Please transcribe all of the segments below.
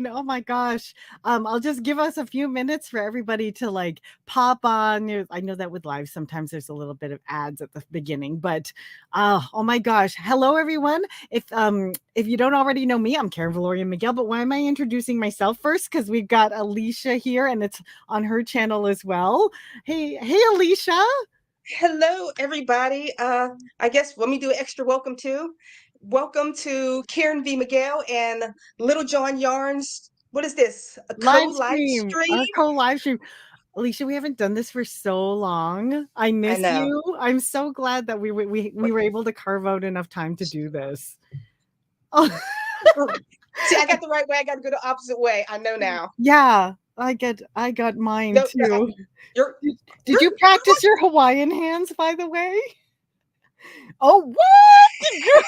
fun. Oh my gosh. I'll just give us a few minutes for everybody to like pop on. I know that with live sometimes there's a little bit of ads at the beginning, but oh my gosh. Hello everyone. If you don't already know me, I'm Karen Viloria-Miguel, but why am I introducing myself first? Because we've got Alysha here and it's on her channel as well. Hey, Alysha. Hello, everybody. I guess let me do an extra welcome too. Welcome to Karen V. Miguel and Little John Yarns. What is this? A Live co-live stream, stream? our co-live stream. Alysha, we haven't done this for so long. I I miss know. you. I'm so glad that we were able to carve out enough time to do this. Oh, See, I got the right way. I got to go the opposite way. I know now. yeah, I got mine No, too. you're Did you you're practice your Hawaiian hands, by the way? Oh, what?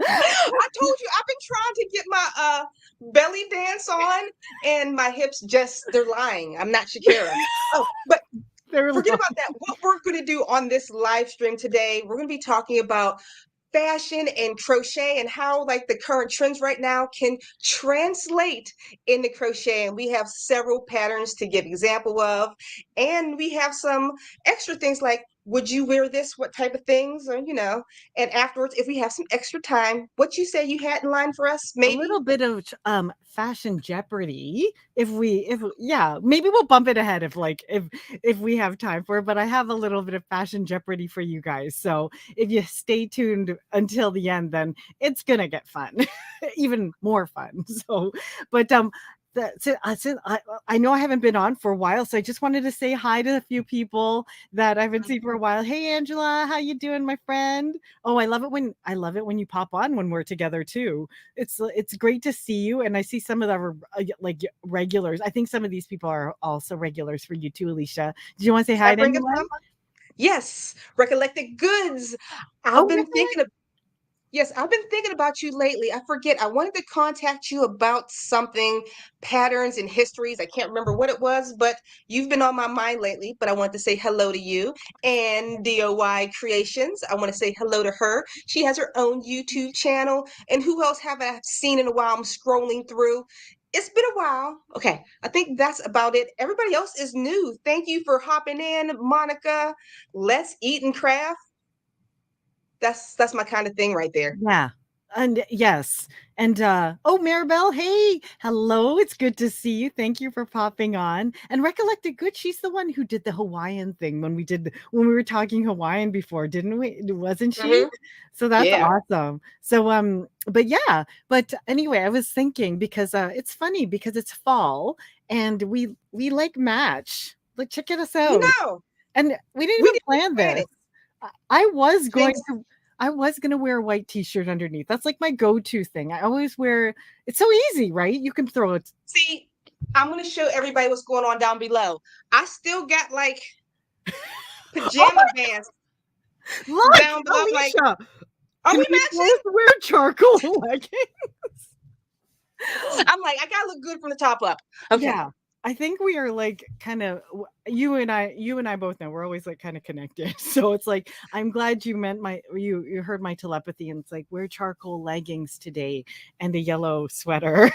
I told you I've been trying to get my belly dance on, and my hips they're lying. I'm not Shakira. Oh, but forget about that. What we're going to do on this live stream today, we're going to be talking about fashion and crochet and how like the current trends right now can translate into crochet, and we have several patterns to give example of, and we have some extra things like would you wear this, what type of things, or and afterwards if we have some extra time, what you say you had in line for us, A maybe. little bit of fashion jeopardy if yeah, maybe we'll bump it ahead if we have time for it, but I have a little bit of fashion jeopardy for you guys, so if you stay tuned until the end, then it's gonna get fun. Even more fun. So but I know I haven't been on for a while, so I just wanted to say hi to a few people that I haven't seen for a while. Hey Angela, how you doing, my friend? Oh, I love it when you pop on when we're together too. It's great to see you, and I see some of the like regulars. I think some of these people are also regulars for you too, Alysha. Did you want to say Should I hi to bring us anyone? some? Yes, recollected goods. I've Oh, been recollect. thinking of Yes, I've been thinking about you lately. I forget. I wanted to contact you about something, patterns and histories. I can't remember what it was, but you've been on my mind lately. But I want to say hello to you and DOY Creations. I want to say hello to her. She has her own YouTube channel. And who else have I seen in a while? I'm scrolling through. It's been a while. Okay, I think that's about it. Everybody else is new. Thank you for hopping in, Monica. Let's eat and craft. That's my kind of thing right there. Yeah. And yes. And oh, Maribel, hey, hello. It's good to see you. Thank you for popping on. And recollected good. She's the one who did the Hawaiian thing when we were talking Hawaiian before, didn't we? Wasn't she? Hmm. So that's Yeah. awesome. So but yeah, but anyway, I was thinking because it's funny because it's fall and we like match. Like check us You out. know, And we didn't we even didn't plan plan this. it. I was going Things, to I was gonna wear a white t-shirt underneath. That's like my go-to thing. I always wear it's so easy, right? You can throw it. see, I'm going to show everybody what's going on down below. I still got like Oh pajama my pants look, down below. I'm like, Alicia. are Can we we matching? both wear charcoal leggings? I'm like, I got to look good from the top up. Okay. Yeah. I think we are like kind of you and I both know we're always like kind of connected. So it's like I'm glad you meant you heard my telepathy and it's like wear charcoal leggings today and a yellow sweater.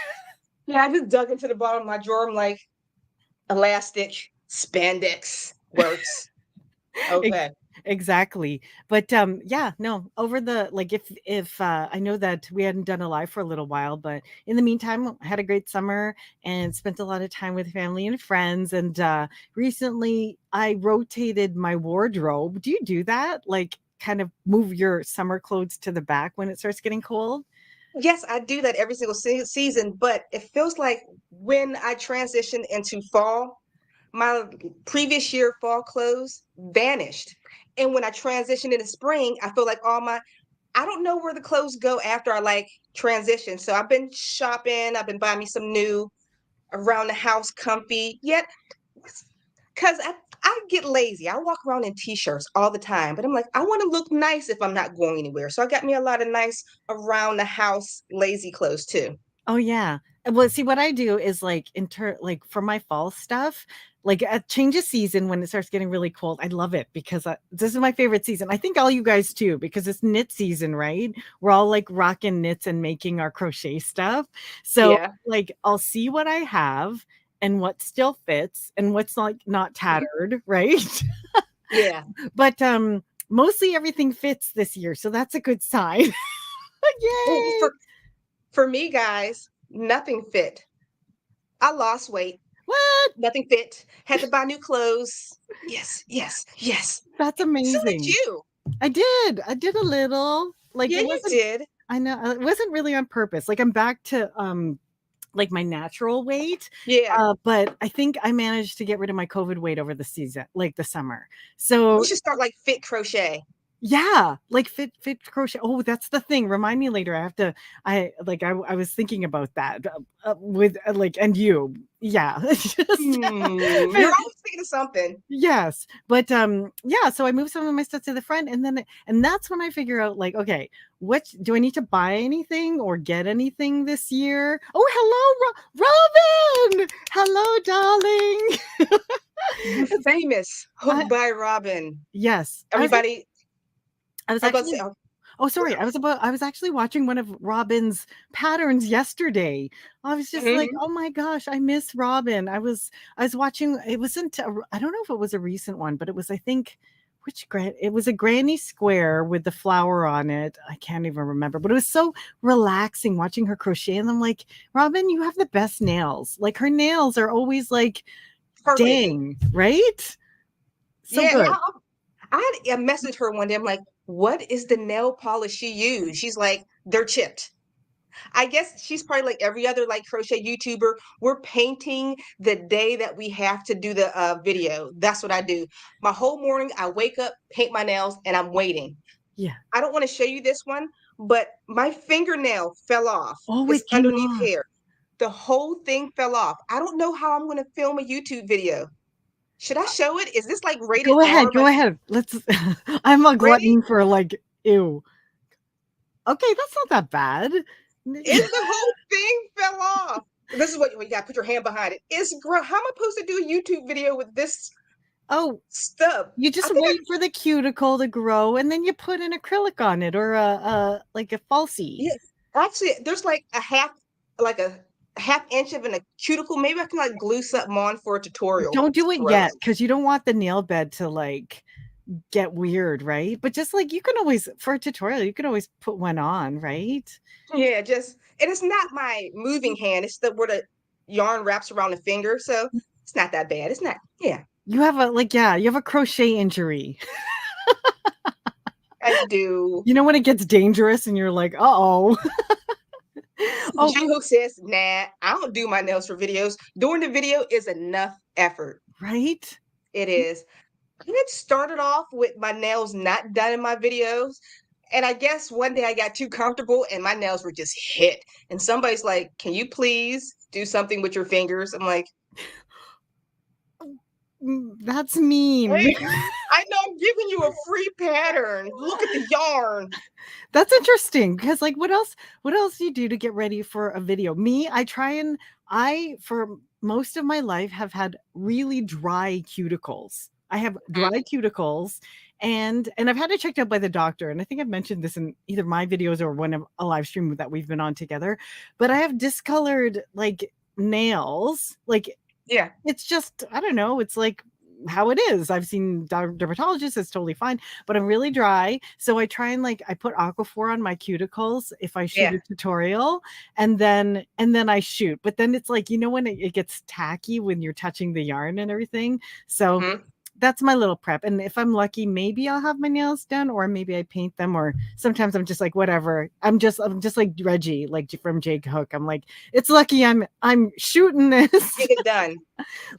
Yeah, I just dug into the bottom of my drawer. I'm like, elastic, spandex works. Ex Okay. exactly. But, yeah, no, over the like, if, I know that we hadn't done a live for a little while, but in the meantime, I had a great summer and spent a lot of time with family and friends, and, recently, I rotated my wardrobe. Do you do that? Like, kind of move your summer clothes to the back when it starts getting cold? Yes, I do that every single season, but it feels like when I transition into fall, my previous year fall clothes vanished. And when I transitioned into spring, I feel like I don't know where the clothes go after I like transition. So I've been shopping, I've been buying me some new around the house comfy, yet because I get lazy. I walk around in t-shirts all the time, but I'm like, I want to look nice if I'm not going anywhere. So I got me a lot of nice around the house lazy clothes too. Oh, yeah. Well, see, what I do is like like for my fall stuff, like a change of season when it starts getting really cold. I love it because this is my favorite season. I think all you guys too, because it's knit season, right? We're all like rocking knits and making our crochet stuff. So Yeah. like I'll see what I have and what still fits and what's like not tattered, right? Yeah. But mostly everything fits this year, so that's a good sign. Well, Yay! for me, guys, nothing fit. I lost weight. What? Nothing fit. Had to buy new clothes. Yes, yes, yes. That's So did amazing. you. I did. I did a little. Like Yeah, it you wasn't did. I know it wasn't really on purpose. Like I'm back to like my natural weight. Yeah. But I think I managed to get rid of my COVID weight over the season, like the summer. We So should start like fit crochet. yeah, like fit crochet. Oh, that's the thing. Remind me later. I have to. I was thinking about that with like and you. Yeah, just You're always thinking of something. yes, but yeah. So I moved some of my stuff to the front, and that's when I figure out like, okay, what do I need to buy anything or get anything this year? Oh, hello, Robin. Hello, darling. The famous I, Hook by Robin. yes, Everybody, I was I'm about to actually say, oh, oh, sorry. I was actually watching one of Robin's patterns yesterday. I was just like, mhm. "Oh my gosh, I miss Robin." I was watching it wasn't I don't know if it was a recent one, but it was I think it was a granny square with the flower on it. I can't even remember, but it was so relaxing watching her crochet and I'm like, "Robin, you have the best nails." Like her nails are always like Perfect. dang, right? So Yeah, good. I had messaged her one day. I'm like, what is the nail polish she used? She's like, they're chipped. I guess she's probably like every other like crochet YouTuber. We're painting the day that we have to do the video. That's what I do. My whole morning, I wake up, paint my nails, and I'm waiting. Yeah. I don't want to show you this one, but my fingernail fell off. Oh, It's it came underneath off. here. The whole thing fell off. I don't know how I'm going to film a YouTube video. Should I show it? Is this like rated Go ahead, R? go ahead. Let's I'm a Ready? glutton for like ew. Okay, that's not that bad. It's the whole thing fell off. This is what you got to put your hand behind it. How am I supposed to do a YouTube video with this Oh, stuff? you I just think wait for the cuticle to grow and then you put an acrylic on it or a like a falsie. yeah. Actually, there's like a half inch of a cuticle. Maybe I can like glue something on for a tutorial. Don't It's do it yet gross. because you don't want the nail bed to like get weird, right? But just like you can always for a tutorial, you can always put one on, right? Yeah, and it's not my moving hand. It's the where the yarn wraps around the finger, so it's not that bad. It's not. Yeah, You have a like yeah, you have a crochet injury. I do. You know when it gets dangerous and you're like, "Uh-oh." Oh, J-Hook says, nah, I don't do my nails for videos. Doing the video is enough effort. right? It is. I had started off with my nails not done in my videos. And I guess one day I got too comfortable and my nails were just hit. And somebody's like, can you please do something with your fingers? I'm like, That's mean. hey, I know I'm giving you a free pattern. Look at the yarn. That's interesting because like what else do you do to get ready for a video? Me, I for most of my life have had really dry cuticles. I have dry cuticles and I've had it checked out by the doctor and I think I've mentioned this in either my videos or one of a live stream that we've been on together, but I have discolored like nails. Like Yeah. it's just I don't know, it's like how it is. I've seen dermatologists, it's totally fine, but I'm really dry. So I try and like I put Aquaphor on my cuticles if I shoot Yeah. a tutorial and then I shoot. But then it's like, you know, when it gets tacky when you're touching the yarn and everything. So Mhm. that's my little prep. And if I'm lucky, maybe I'll have my nails done, or maybe I paint them, or sometimes I'm just like, whatever. I'm just like Reggie, like from Jake Hook. I'm like, it's lucky I'm shooting this. Get it done.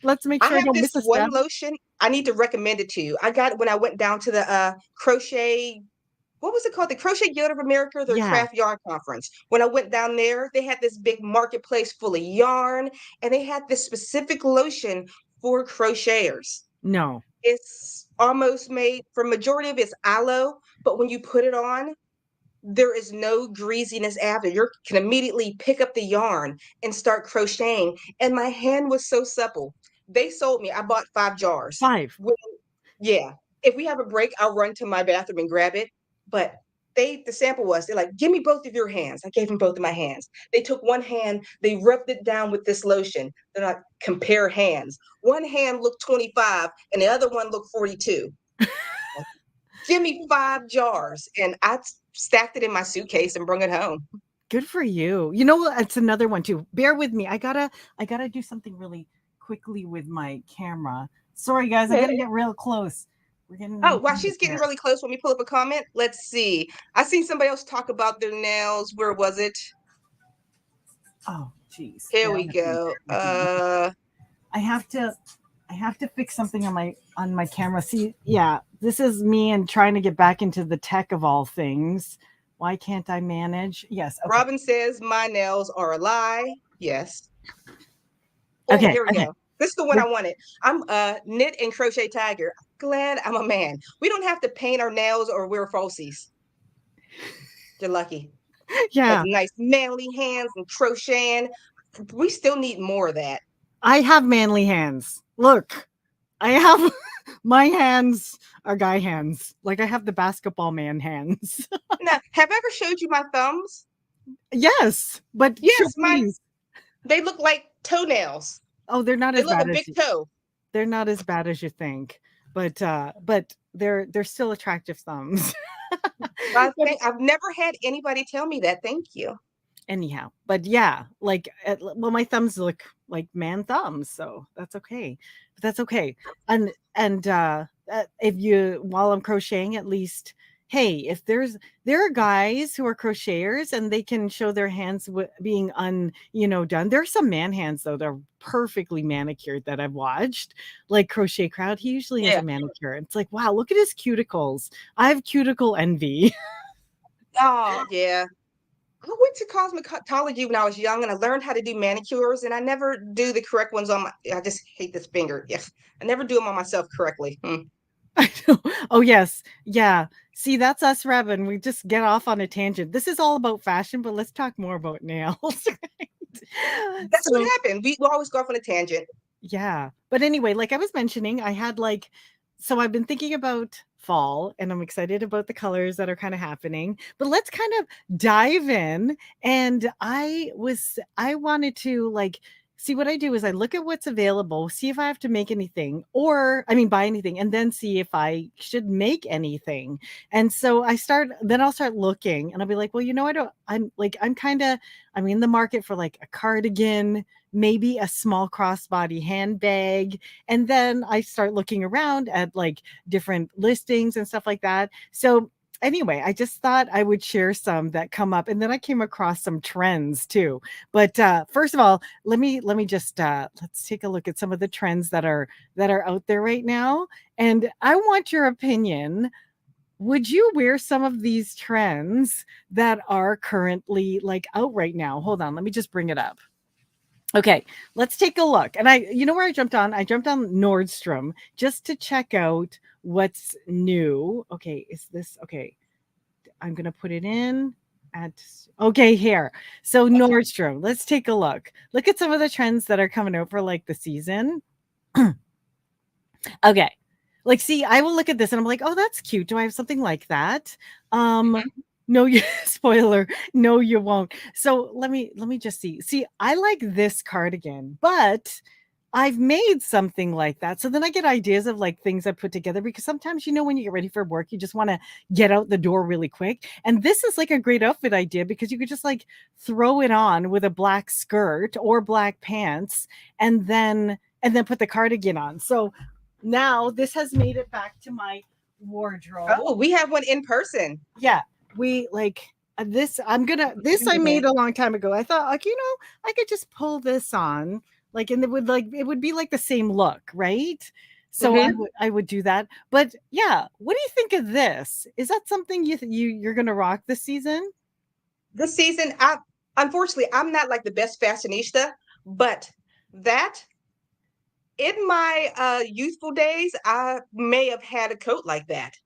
Let's make I sure I have don't this miss a one step. lotion. I need to recommend it to you. I got it when I went down to the crochet, what was it called? The Crochet Guild of America, their Yeah. craft yarn conference. When I went down there, they had this big marketplace full of yarn, and they had this specific lotion for crocheters. No. It's almost made for majority of it's aloe, but when you put it on, there is no greasiness after. You can immediately pick up the yarn and start crocheting. And my hand was so supple. They sold me, I bought 5 jars. 5. Yeah. If we have a break, I'll run to my bathroom and grab it. But the sample was, they're like, give me both of your hands. I gave them both of my hands. They took one hand, they rubbed it down with this lotion. They're like, compare hands. One hand looked 25 and the other one looked 42. Give me 5 jars. And I stacked it in my suitcase and brought it home. Good for you. You know what? It's another one too. Bear with me. I gotta do something really quickly with my camera. Sorry guys, I gotta get real close. We're getting while she's getting really close, when we pull up a comment, let's see. I seen somebody else talk about their nails. Where was it? Oh, geez. Here we go. I have to fix something on my camera. See, yeah, this is me and trying to get back into the tech of all things. Why can't I manage? Yes. Okay. Robin says my nails are a lie. Yes. Oh, okay. Here we go. This is the one I wanted. I'm a knit and crochet tiger. Glad I'm a man. We don't have to paint our nails or wear falsies. You're lucky. Yeah. Like nice manly hands and crocheting. We still need more of that. I have manly hands. Look, I have my hands are guy hands. Like I have the basketball man hands. Now, have I ever showed you my thumbs? Yes, but yes, they look like toenails. Oh, they're not as bad as big toe. They're not as bad as you think, but they're still attractive thumbs. I've never had anybody tell me that. Thank you. Anyhow, but yeah, like, well, my thumbs look like man thumbs, so that's okay. But that's okay. And if you, while I'm crocheting, at least, hey, if there are guys who are crocheters and they can show their hands being done. There are some man hands though, they're perfectly manicured that I've watched, like Crochet Crowd. He usually has a manicure. It's like, wow, look at his cuticles. I have cuticle envy. Oh yeah. I went to cosmetology when I was young and I learned how to do manicures, and I never do the correct ones on I just hate this finger. Yes. I never do them on myself correctly. I know. Oh yes. Yeah. See, that's us, Robin. We just get off on a tangent. This is all about fashion, but let's talk more about nails. Right? That's what happened. We always go off on a tangent. Yeah. But anyway, like I was mentioning, I had so I've been thinking about fall and I'm excited about the colors that are kind of happening, but let's kind of dive in. And I wanted to see, what I do is I look at what's available, see if I have to make anything buy anything, and then see if I should make anything. And so I'll start looking and I'll be like, well, I'm in the market for like a cardigan, maybe a small crossbody handbag. And then I start looking around at like different listings and stuff like that. So anyway, I just thought I would share some that come up, and then I came across some trends too. But first of all, let me just let's take a look at some of the trends that are out there right now, and I want your opinion. Would you wear some of these trends that are currently out right now? Hold on, let me just bring it up. Okay, let's take a look. And where I jumped on? I jumped on Nordstrom just to check out what's new. Okay, is this okay? I'm gonna put it in here. So Nordstrom, let's take a look. Look at some of the trends that are coming out for the season. Okay, see, I will look at this and I'm like, oh, that's cute. Do I have something like that? No, spoiler. No, you won't. So let me just see. See, I like this cardigan, but I've made something like that. So then I get ideas of things I put together, because sometimes, when you get ready for work, you just want to get out the door really quick. And this is a great outfit idea, because you could just throw it on with a black skirt or black pants and then put the cardigan on. So now this has made it back to my wardrobe. Oh, we have one in person. Yeah. We this I made a long time ago. I thought I could just pull this on and it would be the same look, right? So I would do that. But yeah, what do you think of this? Is that something you're gonna rock this season? This season, unfortunately I'm not the best fashionista, but that in my youthful days I may have had a coat like that.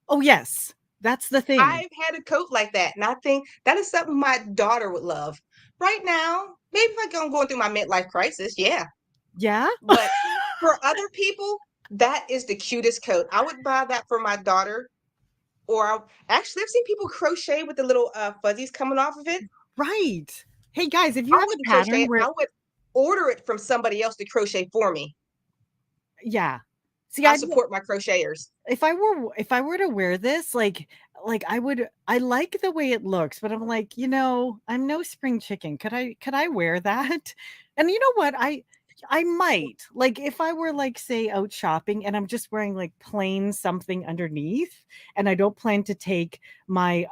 Oh yes. That's the thing. I've had a coat like that, and I think that is something my daughter would love. Right now, maybe if I'm going through my midlife crisis, yeah. Yeah. But for other people, that is the cutest coat. I would buy that for my daughter. Actually, I've seen people crochet with the little fuzzies coming off of it. Right. Hey guys, if you I have wouldn't a crochet pattern it. where, I would order it from somebody else to crochet for me. yeah. See, I support my crocheters. if I were to wear this, like I like the way it looks, but I'm like, I'm no spring chicken. Could I wear that? And you know what? I might. Like if I were like say out shopping and I'm just wearing like plain something underneath and I don't plan to take my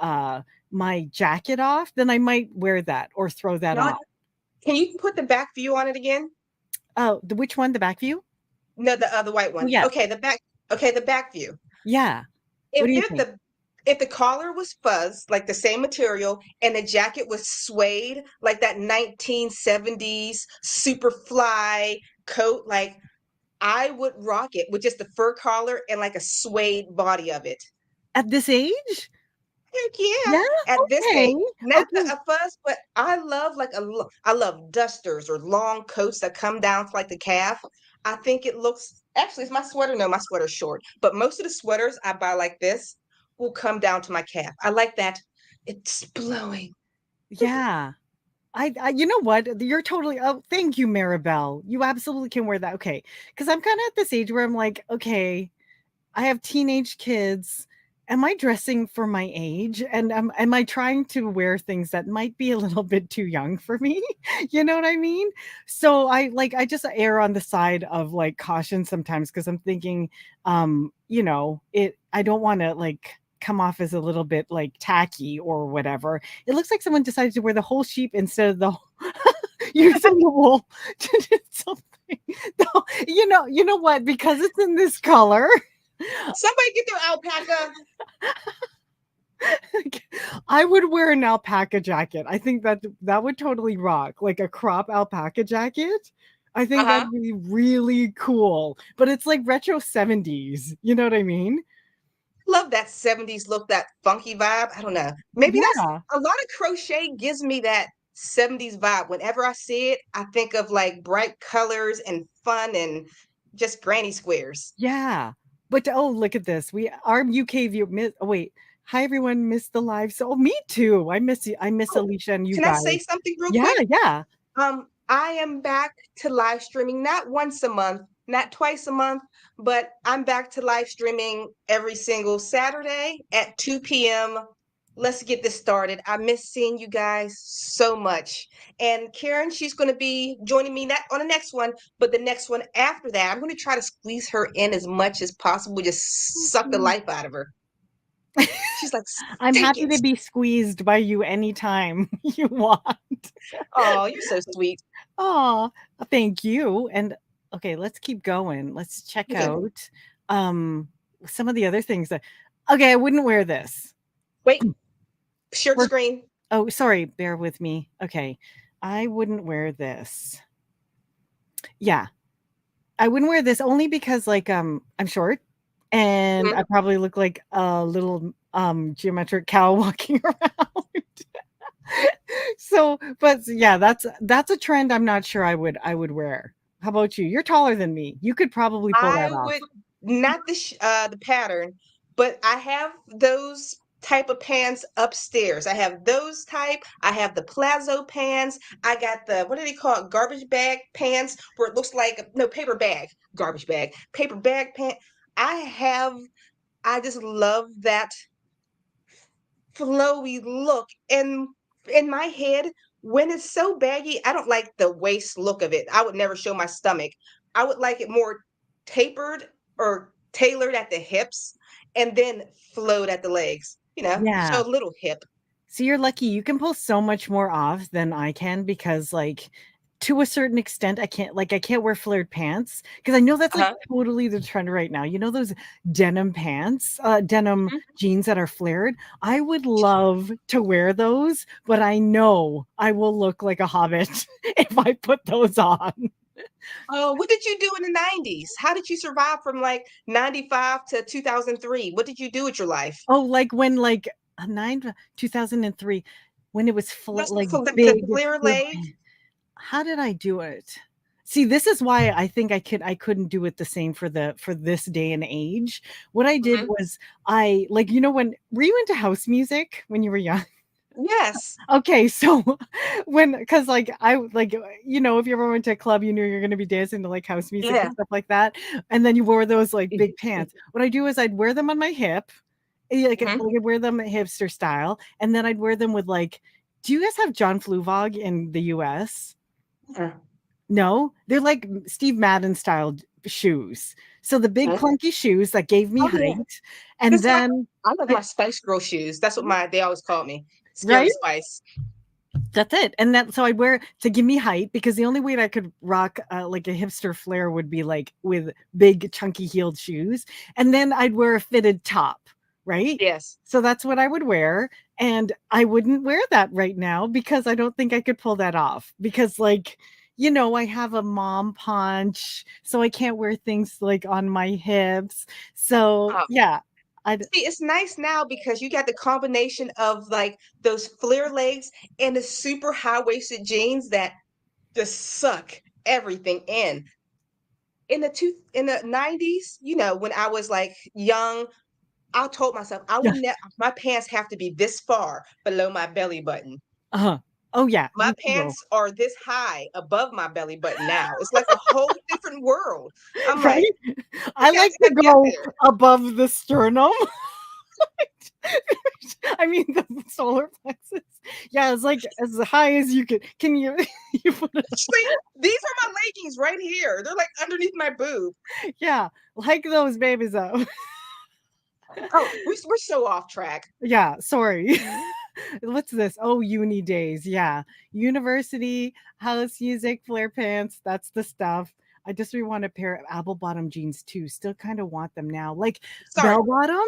jacket off, then I might wear that or throw that Not, off. can you put the back view on it again? Oh, which one? The back view? No, the other white Oh one. yeah. Okay, the back. Okay, the back view. Yeah. What If do you it, think? if the collar was fuzz, like the same material, and the jacket was suede, like that 1970s super fly coat, like I would rock it with just the fur collar and like a suede body of it. At this age? Heck yeah, Yeah. at this Okay. age, not Okay. a fuzz, but I love I love dusters or long coats that come down to like the calf. I think it looks actually it's my sweater. No, my sweater's short, but most of the sweaters I buy like this will come down to my calf. I like that. It's blowing. Yeah. You know what? You're totally, oh, thank you, Maribel. You absolutely can wear that. Okay. Because I'm kind of at this age where I'm like, okay, I have teenage kids. Am I dressing for my age? And am I trying to wear things that might be a little bit too young for me? You know what I mean? So I just err on the side of like caution sometimes because I'm thinking, I don't want to like come off as a little bit like tacky or whatever. It looks like someone decided to wear the whole sheep instead of the using the wool to do something. No, you know what? Because it's in this color. Somebody get their alpaca. I would wear an alpaca jacket. I think that would totally rock. Like a crop alpaca jacket. I think Uh-huh. that'd be really cool. But it's like retro 70s. You know what I mean? Love that 70s look, that funky vibe. I don't know. Maybe that's Yeah. a lot of crochet gives me that 70s vibe. Whenever I see it, I think of like bright colors and fun and just granny squares. Yeah. But oh, look at this. Our UK view oh wait. Hi everyone, missed the live. So me too. I miss you. I miss Oh, Alysha and you can I guys. say something real Yeah, quick? yeah. I am back to live streaming, not once a month, not twice a month, but I'm back to live streaming every single Saturday at 2 p.m. Let's get this started. I miss seeing you guys so much. And Karen, she's going to be joining me not on the next one, but the next one after that. I'm going to try to squeeze her in as much as possible, just suck the life out of her. She's like, I'm take happy to it. be squeezed by you anytime you want. Oh, you're so sweet. Oh, thank you. And okay, let's keep going. Let's check Okay. out some of the other things that okay, I wouldn't wear this. Wait, share screen. Oh, sorry, bear with me. Okay. I wouldn't wear this. Yeah. I wouldn't wear this only because like I'm short and I probably look like a little geometric cow walking around. So, but yeah, that's a trend I'm not sure I would wear. How about you? You're taller than me. You could probably pull I that off. would not the pattern, but I have those type of pants upstairs. I have those type. I have the plazo pants. I got the what do they call it? Garbage bag pants where it looks like no paper bag, garbage bag, paper bag pant. I just love that flowy look. And in my head, when it's so baggy, I don't like the waist look of it. I would never show my stomach. I would like it more tapered or tailored at the hips and then flowed at the legs, Yeah. show a little hip. So you're lucky. You can pull so much more off than I can because like to a certain extent I can't wear flared pants because I know that's like Uh-huh. totally the trend right now. You know those denim pants, denim Mhm. jeans that are flared? I would love to wear those, but I know I will look like a hobbit if I put those on. Oh, what did you do in the 90s? How did you survive from like 95 to 2003? What did you do with your life? Oh, like when like a 2003, when it was That's like the big. flare leg. How did I do it? See, this is why I think I couldn't do it the same for this day and age. What I did Mhm. was I like, when were you into house music when you were young? Yes. Okay, so because like I like if you ever went to a club, you knew you're going to be dancing to like house music Yeah. and stuff like that, and then you wore those like big pants. What I do is I'd wear them on my hip, Mhm. I'd wear them hipster style, and then I'd wear them with like. Do you guys have John Fluvog in the U.S.? Uh, No, they're like Steve Madden style shoes. So the big uh, clunky shoes that gave me Oh yeah. height, and This is then I love my Spice Girl shoes. That's what they always called me. Scary right. Spice. That's it. And that so I'd wear to give me height because the only way I could rock like a hipster flare would be like with big chunky heeled shoes. And then I'd wear a fitted top, right? Yes. So that's what I would wear. And I wouldn't wear that right now because I don't think I could pull that off. Because like, I have a mom punch, so I can't wear things like on my hips. So Oh, yeah. I see, it's nice now because you got the combination of like those flare legs and the super high-waisted jeans that just suck everything in. In the 90s, when I was like young, I told myself I yeah. would never my pants have to be this far below my belly button. Uh-huh. Oh yeah, My me too. pants are this high above my belly button now. It's like a whole different world. I'm Right? like, I okay, I like just to gotta get go there. above the sternum. I mean the solar plexus. Yeah, it's like as high as you can you you put it See, these are my leggings right here. They're like underneath my boob. yeah, like those babies though. Oh, we're so off track. Yeah, sorry. What's this? Oh, uni days. Yeah. University, house music, flare pants. That's the stuff. I just really want a pair of apple bottom jeans too. Still kind of want them now. Like Sorry. bell bottom?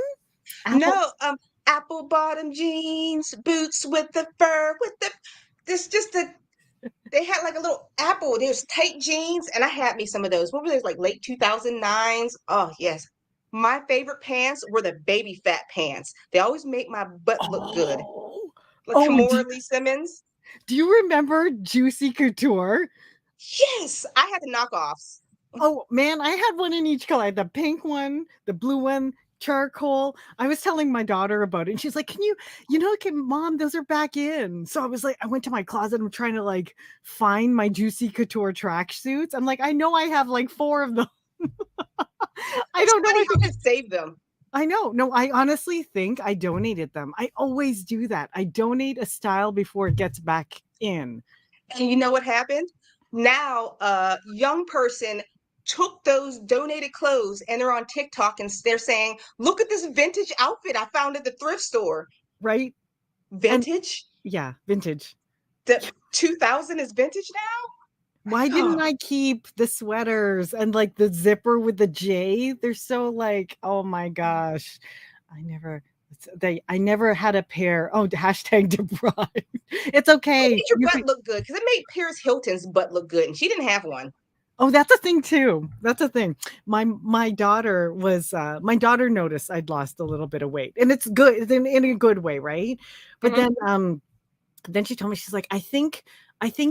Apple. No, apple bottom jeans, boots with the fur, with the this just the they had like a little apple. There's tight jeans, and I had me some of those. What were those like late 2009s? Oh yes. My favorite pants were the baby fat pants. They always make my butt look good. Oh. Like Oh, Kimora Lee Simmons. do you remember Juicy Couture? Yes, I had the knockoffs. Oh man, I had one in each color. The pink one, the blue one, charcoal. I was telling my daughter about it, and she's like, "Can can mom, those are back in." So I was like, I went to my closet. I'm trying to like find my Juicy Couture track suits. I'm like, I know I have like 4 of them. I It's don't know funny if how to save them. I know. No, I honestly think I donated them. I always do that. I donate a style before it gets back in. And you know what happened? Now, a young person took those donated clothes and they're on TikTok and they're saying, "Look at this vintage outfit I found at the thrift store." Right? And Vintage? yeah, vintage. The 2000 is vintage now? Why didn't I keep the sweaters and like the zipper with the J? They're so like, oh my gosh. I never I never had a pair. Oh, hashtag deprived. It's It okay. made your butt look good because it made Paris Hilton's butt look good, and she didn't have one. Oh, that's a thing too. That's a thing. My daughter my daughter noticed I'd lost a little bit of weight. And it's good. It's in a good way, right? But Mhm. then she told me, she's like, I think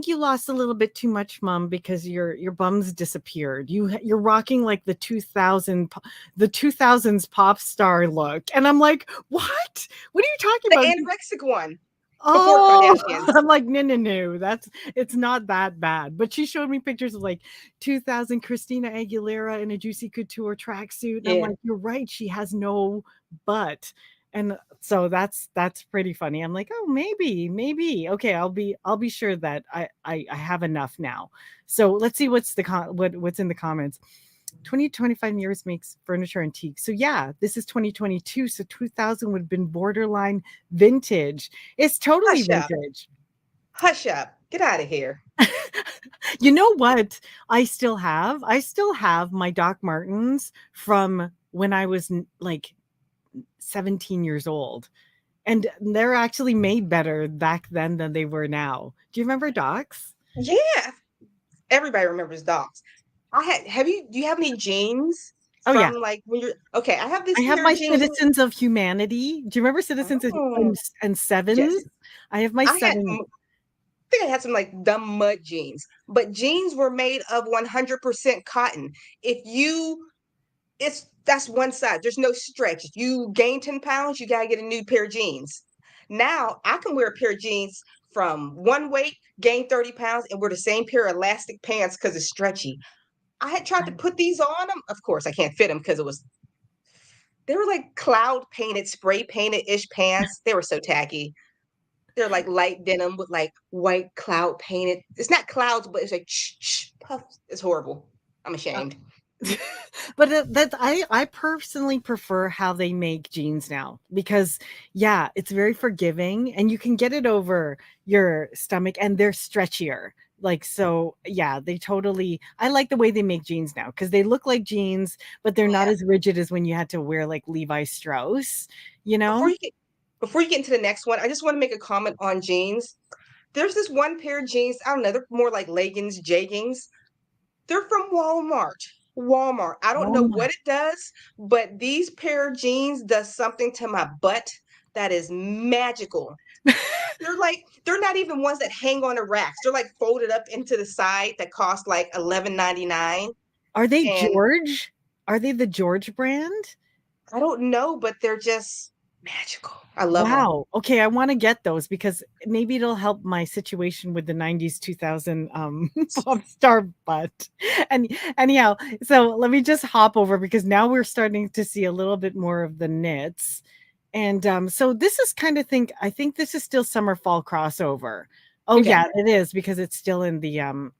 you lost a little bit too much, mom, because your bums disappeared. You're rocking like the 2000s pop star look. And I'm like, what are you talking The about? anorexic one before Oh, Kardashians. I'm like, no. It's not that bad. But she showed me pictures of like 2000 Christina Aguilera in a Juicy Couture tracksuit. And I'm Yeah. like, you're right. She has no butt. And so that's pretty funny. I'm like, oh, maybe. Okay, I'll be sure that I have enough now. So let's see what's in the comments. 20-25 years makes furniture antique. So yeah, this is 2022. So 2000 would have been borderline vintage. It's totally Hush up. vintage. Hush up. Get out of here. You know what? I still have my Doc Martens from when I was like 17 years old. And they're actually made better back then than they were now. Do you remember Docs? Yeah. everybody remembers dogs. Do you have any jeans Oh yeah. from like when you're okay? I have I this have pair of my jeans. Citizens of Humanity. Do you remember Citizens Oh, and Sevens? yes. I have my I had seven. I think I had some like dumb mud jeans, but jeans were made of 100% cotton. If you that's one side. There's no stretch. If you gain 10 pounds, you gotta get a new pair of jeans. Now I can wear a pair of jeans from one weight, gain 30 pounds, and wear the same pair of elastic pants because it's stretchy. I had tried to put these on them. Of course, I can't fit them because they were like cloud painted, spray painted ish pants. They were so tacky. They're like light denim with like white cloud painted. It's not clouds, but it's like puff. It's horrible. I'm ashamed. But I personally prefer how they make jeans now because yeah, it's very forgiving and you can get it over your stomach and they're stretchier. Like so, yeah, I like the way they make jeans now because they look like jeans, but they're not Yeah. as rigid as when you had to wear like Levi Strauss, you Before know? you get before you get into the next one, I just want to make a comment on jeans. There's this one pair of jeans. I don't know. They're more like leggings, jeggings. They're from Walmart. Walmart. I don't know Oh what it does, but these pair of jeans does something to my butt that is magical. They're not even ones that hang on the racks. They're like folded up into the side that cost like 11.99. Are they And George? Are they the George brand? I don't know, but they're just magical. I love them. Wow. Okay, I want to get those because maybe it'll help my situation with the 90s 2000 pop star butt. And anyhow, so let me just hop over because now we're starting to see a little bit more of the knits. And so this is kind of I think this is still summer fall crossover. Oh Okay. yeah, it is because it's still in the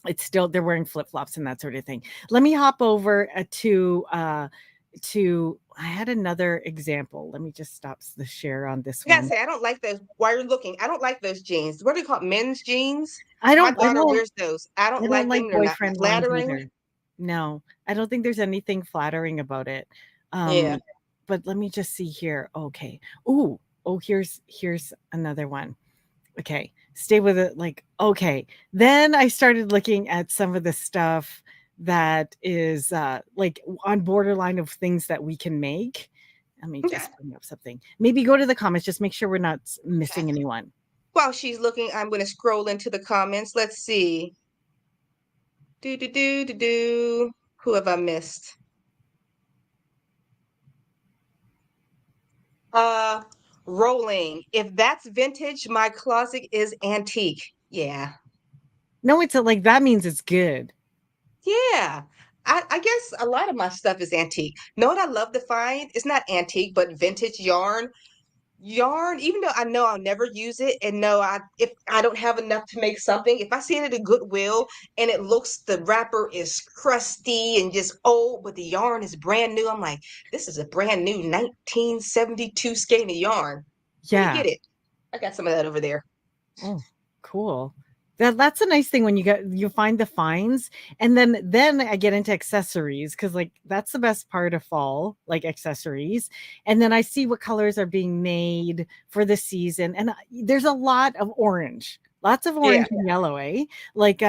it's still they're wearing flip-flops and that sort of thing. Let me hop over to I had another example. Let me just stop the share on this I gotta one. say, I don't like those. While you're looking, I don't like those jeans. What do they call it? Men's jeans? I My don't I daughter don't wears those. I don't I don't like like them. They're not boyfriend ones flattering. either. No, I don't think there's anything flattering about it. Yeah. But let me just see here. Okay. Ooh, oh, here's another one. Okay, stay with it. Like, okay. Then I started looking at some of the stuff that is like on borderline of things that we can make. Let me Okay. just bring up something. Maybe go to the comments. Just make sure we're not Okay. missing anyone. While she's looking, I'm going to scroll into the comments. Let's see. Do do do do do. Who have I missed? Uh, Rolling. If that's vintage, my closet is antique. Yeah. No, it's like that means it's good. Yeah. I guess a lot of my stuff is antique. Know what I love to find? It's not antique, but vintage yarn. Yarn, even though I know I'll never use it, and know if I don't have enough to make something, if I see it at a Goodwill and it looks the wrapper is crusty and just old, but the yarn is brand new, I'm like, this is a brand new 1972 skein of yarn. Let me Yeah. get it. I got some of that over there. Oh, cool. That's a nice thing when you find the finds, and then I get into accessories because like that's the best part of fall, like accessories. And then I see what colors are being made for the season, and there's a lot of orange, lots of Yeah. orange and yellow, eh? Like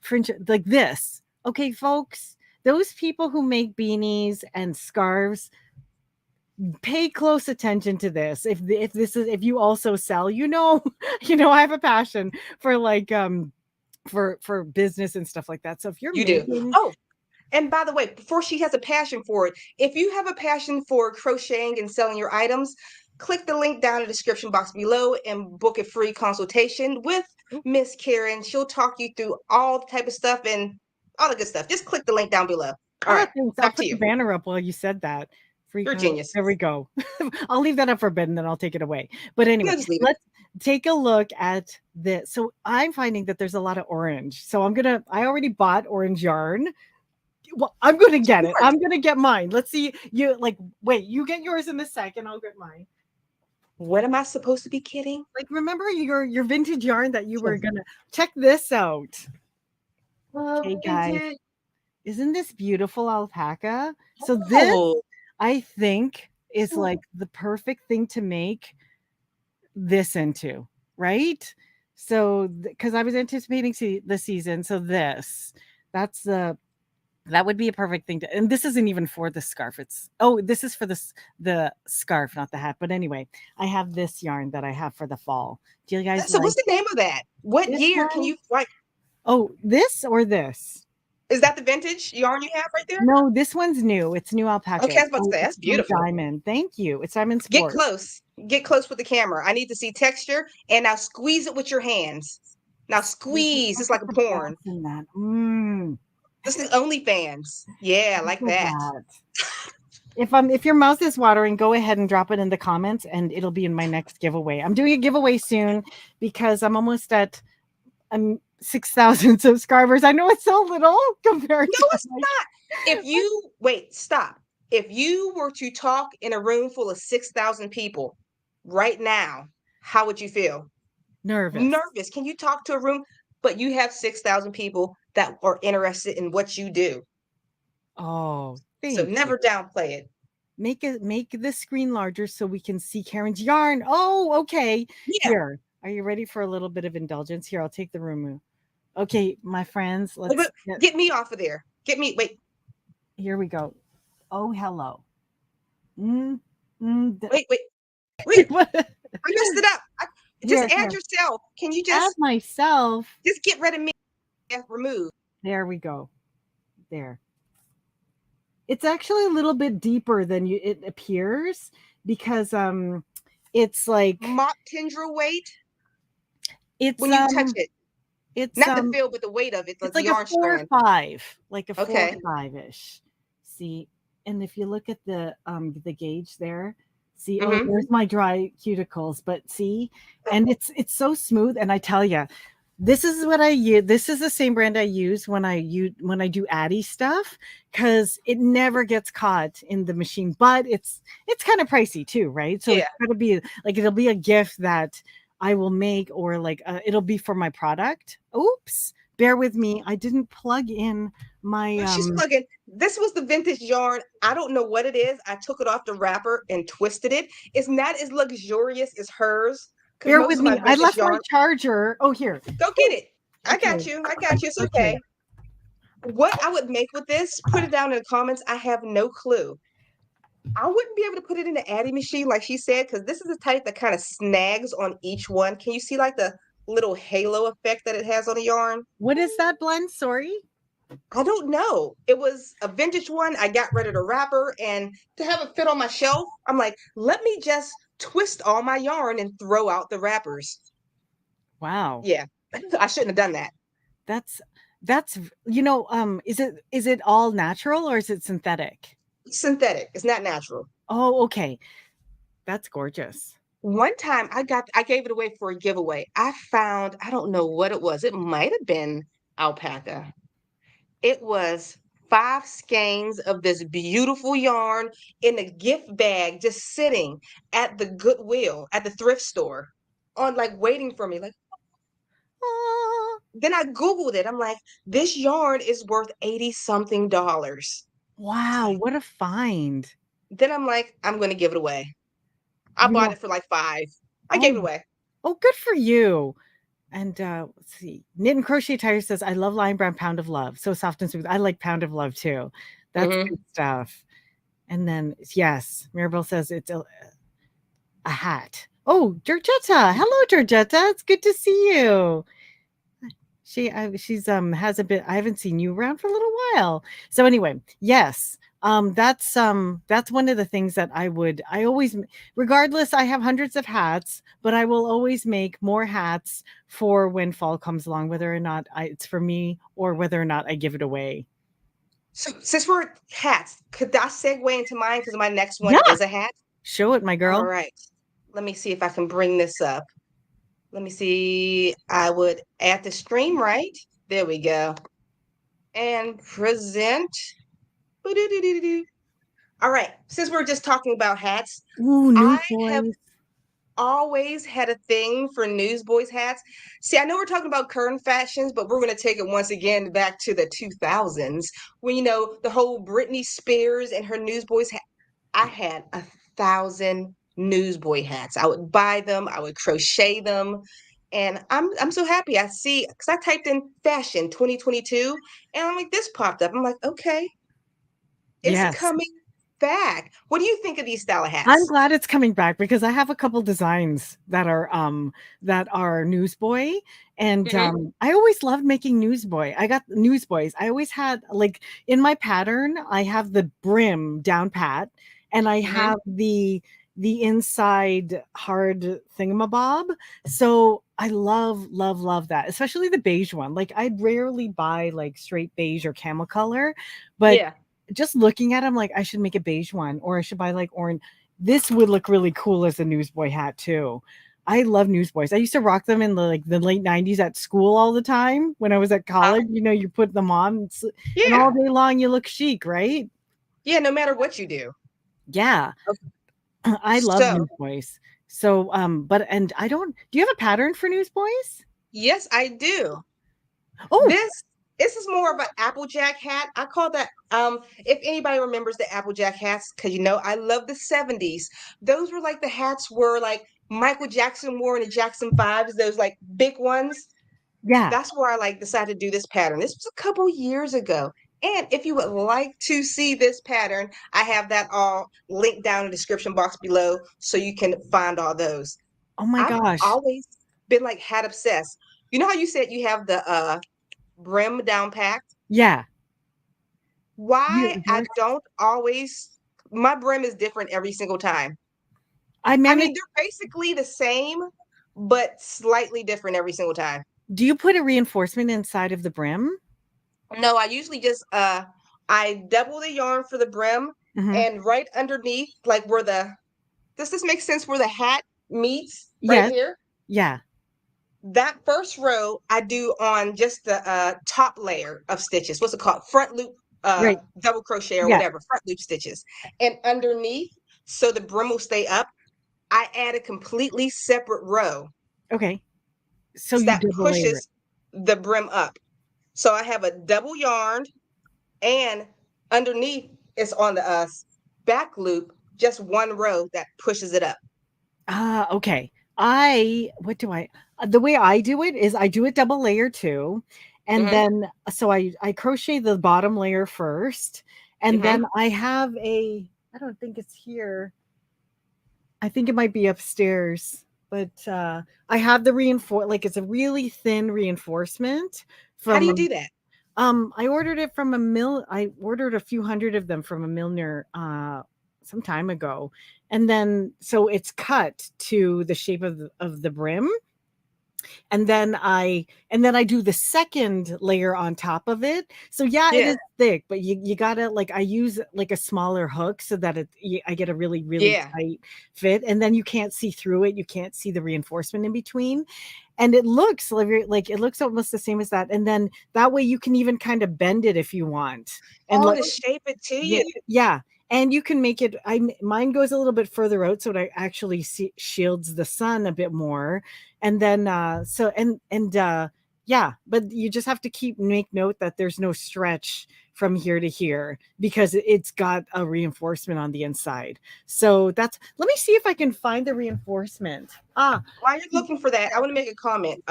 fringe like this. Okay, folks, those people who make beanies and scarves, pay close attention to this. If you also sell, I have a passion for like for business and stuff like that. So if you're You do. making Oh, and by the way, before she has a passion for it, if you have a passion for crocheting and selling your items, click the link down in the description box below and book a free consultation with Miss Karen. She'll talk you through all the type of stuff and all the good stuff. Just click the link down below. All right, thanks. I'll back to put the you. banner up while you said that. Free You're a con genius. there we go. I'll leave that up for a bit and then I'll take it away. But No, anyway, just leave it. let's take a look at this. So I'm finding that there's a lot of orange. So I already bought orange yarn. Well, I'm gonna get it. Smart. I'm gonna get mine. Let's see. Wait, you get yours in a second. I'll get mine. What am I supposed to be kidding? Like, remember your vintage yarn that you were gonna check this out. Okay, guys, Vintage. isn't this beautiful alpaca? So this, Oh, I think, is like the perfect thing to make this into, right? So because I was anticipating the season, so that's that would be a perfect thing to, and this isn't even for the scarf. This is for the scarf, not the hat. But anyway, I have this yarn that I have for the fall. Do you guys So like what's the name of that? What this year can one? you like? Oh, this or this? Is that the vintage yarn you have right there? No, this one's new. It's new alpaca. Okay, I was about to say It's that's from beautiful. Diamond. Thank you. It's Diamond Get Sport. close. Get close with the camera. I need to see texture. And now squeeze it with your hands. Now squeeze. It's like a porn. In that. Mm. This is OnlyFans. Yeah, like that. If your mouth is watering, go ahead and drop it in the comments, and it'll be in my next giveaway. I'm doing a giveaway soon because I'm almost at 6,000 subscribers. I know it's so little compared. No, it's not. Stop. If you were to talk in a room full of 6,000 people right now, how would you feel? Nervous. Can you talk to a room, but you have 6,000 people that are interested in what you do? Oh, so never downplay it. Make the screen larger so we can see Karen's yarn. Oh, okay. Yeah. Here, are you ready for a little bit of indulgence? Here, I'll take the room. Okay, my friends, let's get me off of there. Wait. Here we go. Oh, hello. Wait. I messed it up. Just add yourself. Can you just add myself? Just get rid of me. Remove. There we go. There. It's actually a little bit deeper than it appears because it's like mop tendril weight. It's when you touch it. It's not the feel, but the weight of it. It's like a 4 or 5, like a 4 or 5-ish. See, and if you look at the gauge there, see, oh, there's my dry cuticles, but see, and it's so smooth. And I tell you, this is what I use. This is the same brand I use when I do Addy stuff, because it never gets caught in the machine. But it's kind of pricey too, right? So it's gonna be like, it'll be a gift that I will make, or like it'll be for my product. Oops, bear with me. I didn't plug in my. She's plugging. This was the vintage yarn. I don't know what it is. I took it off the wrapper and twisted it. It's not as luxurious as hers. Bear with me. I left my charger. Oh, here. Go get it. I got you. It's okay. What I would make with this, put it down in the comments. I have no clue. I wouldn't be able to put it in the Addy machine like she said, because this is the type that kind of snags on each one. Can you see like the little halo effect that it has on the yarn? What is that blend? Sorry. I don't know. It was a vintage one. I got rid of the wrapper, and to have it fit on my shelf, I'm like, let me just twist all my yarn and throw out the wrappers. Wow. Yeah. I shouldn't have done that. That's is it all natural or is it synthetic? Synthetic. It's not natural. Oh, okay. That's gorgeous. One time I gave it away for a giveaway. I don't know what it was. It might have been alpaca. It was 5 skeins of this beautiful yarn in a gift bag, just sitting at the Goodwill, at the thrift store, on like waiting for me. Like, then I Googled it. I'm like, this yarn is worth $80-something. Wow, what a find. Then I'm like, I'm going to give it away. I bought it for like $5. I gave it away. Oh, good for you. And let's see. Knit and Crochet Tire says, I love Lion Brand Pound of Love. So soft and smooth. I like Pound of Love too. That's good stuff. And then, yes, Mirabelle says it's a hat. Oh, Georgetta. Hello, Georgetta. It's good to see you. She's has a bit. I haven't seen you around for a little while. So anyway, yes. That's one of the things that I always, regardless, I have hundreds of hats, but I will always make more hats for when fall comes along, whether or not it's for me or whether or not I give it away. So since we're hats, could I segue into mine? Because my next one is a hat. Show it, my girl. All right. Let me see if I can bring this up. Let me see. I would add the stream, right? There we go. And present. All right. Since we're just talking about hats, I have always had a thing for Newsboys hats. See, I know we're talking about current fashions, but we're going to take it once again back to the 2000s when, the whole Britney Spears and her Newsboys hat. I had 1,000 Newsboy hats. I would buy them. I would crochet them. And I'm so happy. I see, because I typed in fashion 2022, and I'm like, this popped up. I'm like, okay, it's Yes. coming back. What do you think of these style of I'm hats? glad it's coming back because I have a couple designs that are newsboy, and Hmm. I always loved making newsboy. I got newsboys. I always had like in my pattern, I have the brim down pat, and I Hmm. have the inside hard thingamabob. So I love that, especially the beige one. Like I'd rarely buy like straight beige or camel color, but Yeah. just looking at them, like I should make a beige one, or I should buy like orange. This would look really cool as a newsboy hat too. I love newsboys. I used to rock them in the late 90s at school all the time when I was at Huh? college. You know, you put them on and all Yeah. day long you look chic, right? Yeah, no matter what you do. Yeah. Okay. I love So, newsboys. So but and I don't do you have a pattern for newsboys? yes, I do. Oh, This is more of an Applejack hat. I call that if anybody remembers the Applejack hats, because I love the 70s. Those were like the hats were like Michael Jackson wore in the Jackson Fives, those like big ones. yeah. That's where I like decided to do this pattern. This was a couple years ago. And if you would like to see this pattern, I have that all linked down in the description box below so you can find all those. Oh my I've gosh. always been like hat obsessed. You know how you said you have the brim down packed? Yeah. Why I Yours? don't always, my brim is different every single time. I I managed. mean, they're basically the same, but slightly different every single time. Do you put a reinforcement inside of the brim? No, I usually just I double the yarn for the brim, Mhm. and right underneath, like where the does this make sense where the hat meets right Yes. here? Yeah. That first row I do on just the top layer of stitches. What's it called? Front loop Right. double crochet or Yeah. whatever, front loop stitches. And underneath, so the brim will stay up, I add a completely separate row Okay. So you that double layer it. pushes the brim up. So I have a double yarn, and underneath it's on the back loop, just one row that pushes it up. Ah, okay. The way I do it is I do it double layer too. And Hmm. then so I crochet the bottom layer first. And Hmm. then I don't think it's here. I think it might be upstairs. But I have the reinforce like it's a really thin reinforcement How do you from do that? I ordered it from a mill. I ordered a few hundred of them from a milliner some time ago. And then so it's cut to the shape of the brim. And then I do the second layer on top of it. So yeah, it Yeah. is thick, but you gotta like I use like a smaller hook so that I get a really Yeah. tight fit, and then you can't see through it. You can't see the reinforcement in between, and it looks like it looks almost the same as that. And then that way you can even kind of bend it if you want, and Oh, like to shape it to yeah, you. yeah. And you can make it mine goes a little bit further out so it actually shields the sun a bit more. And then yeah, but you just have to make note that there's no stretch from here to here because it's got a reinforcement on the inside. So that's let me see if I can find the reinforcement. While you're looking for that, I want to make a comment.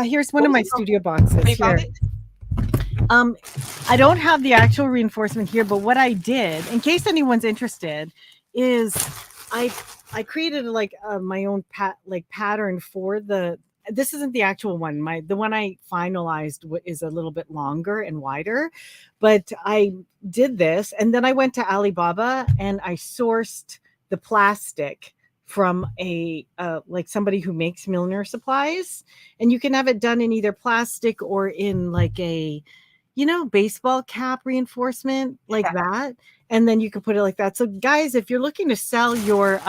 Here's one What of was my it called? studio boxes Oh, you found here. it? Um, I don't have the actual reinforcement here, but what I did, in case anyone's interested, is I I created like my own pattern for the. This isn't the actual one. The one I finalized is a little bit longer and wider, but I did this, and then I went to Alibaba and I sourced the plastic from a like somebody who makes milliner supplies, and you can have it done in either plastic or in like a baseball cap reinforcement like Yeah. that. And then you can put it like that. So guys, if you're looking to sell your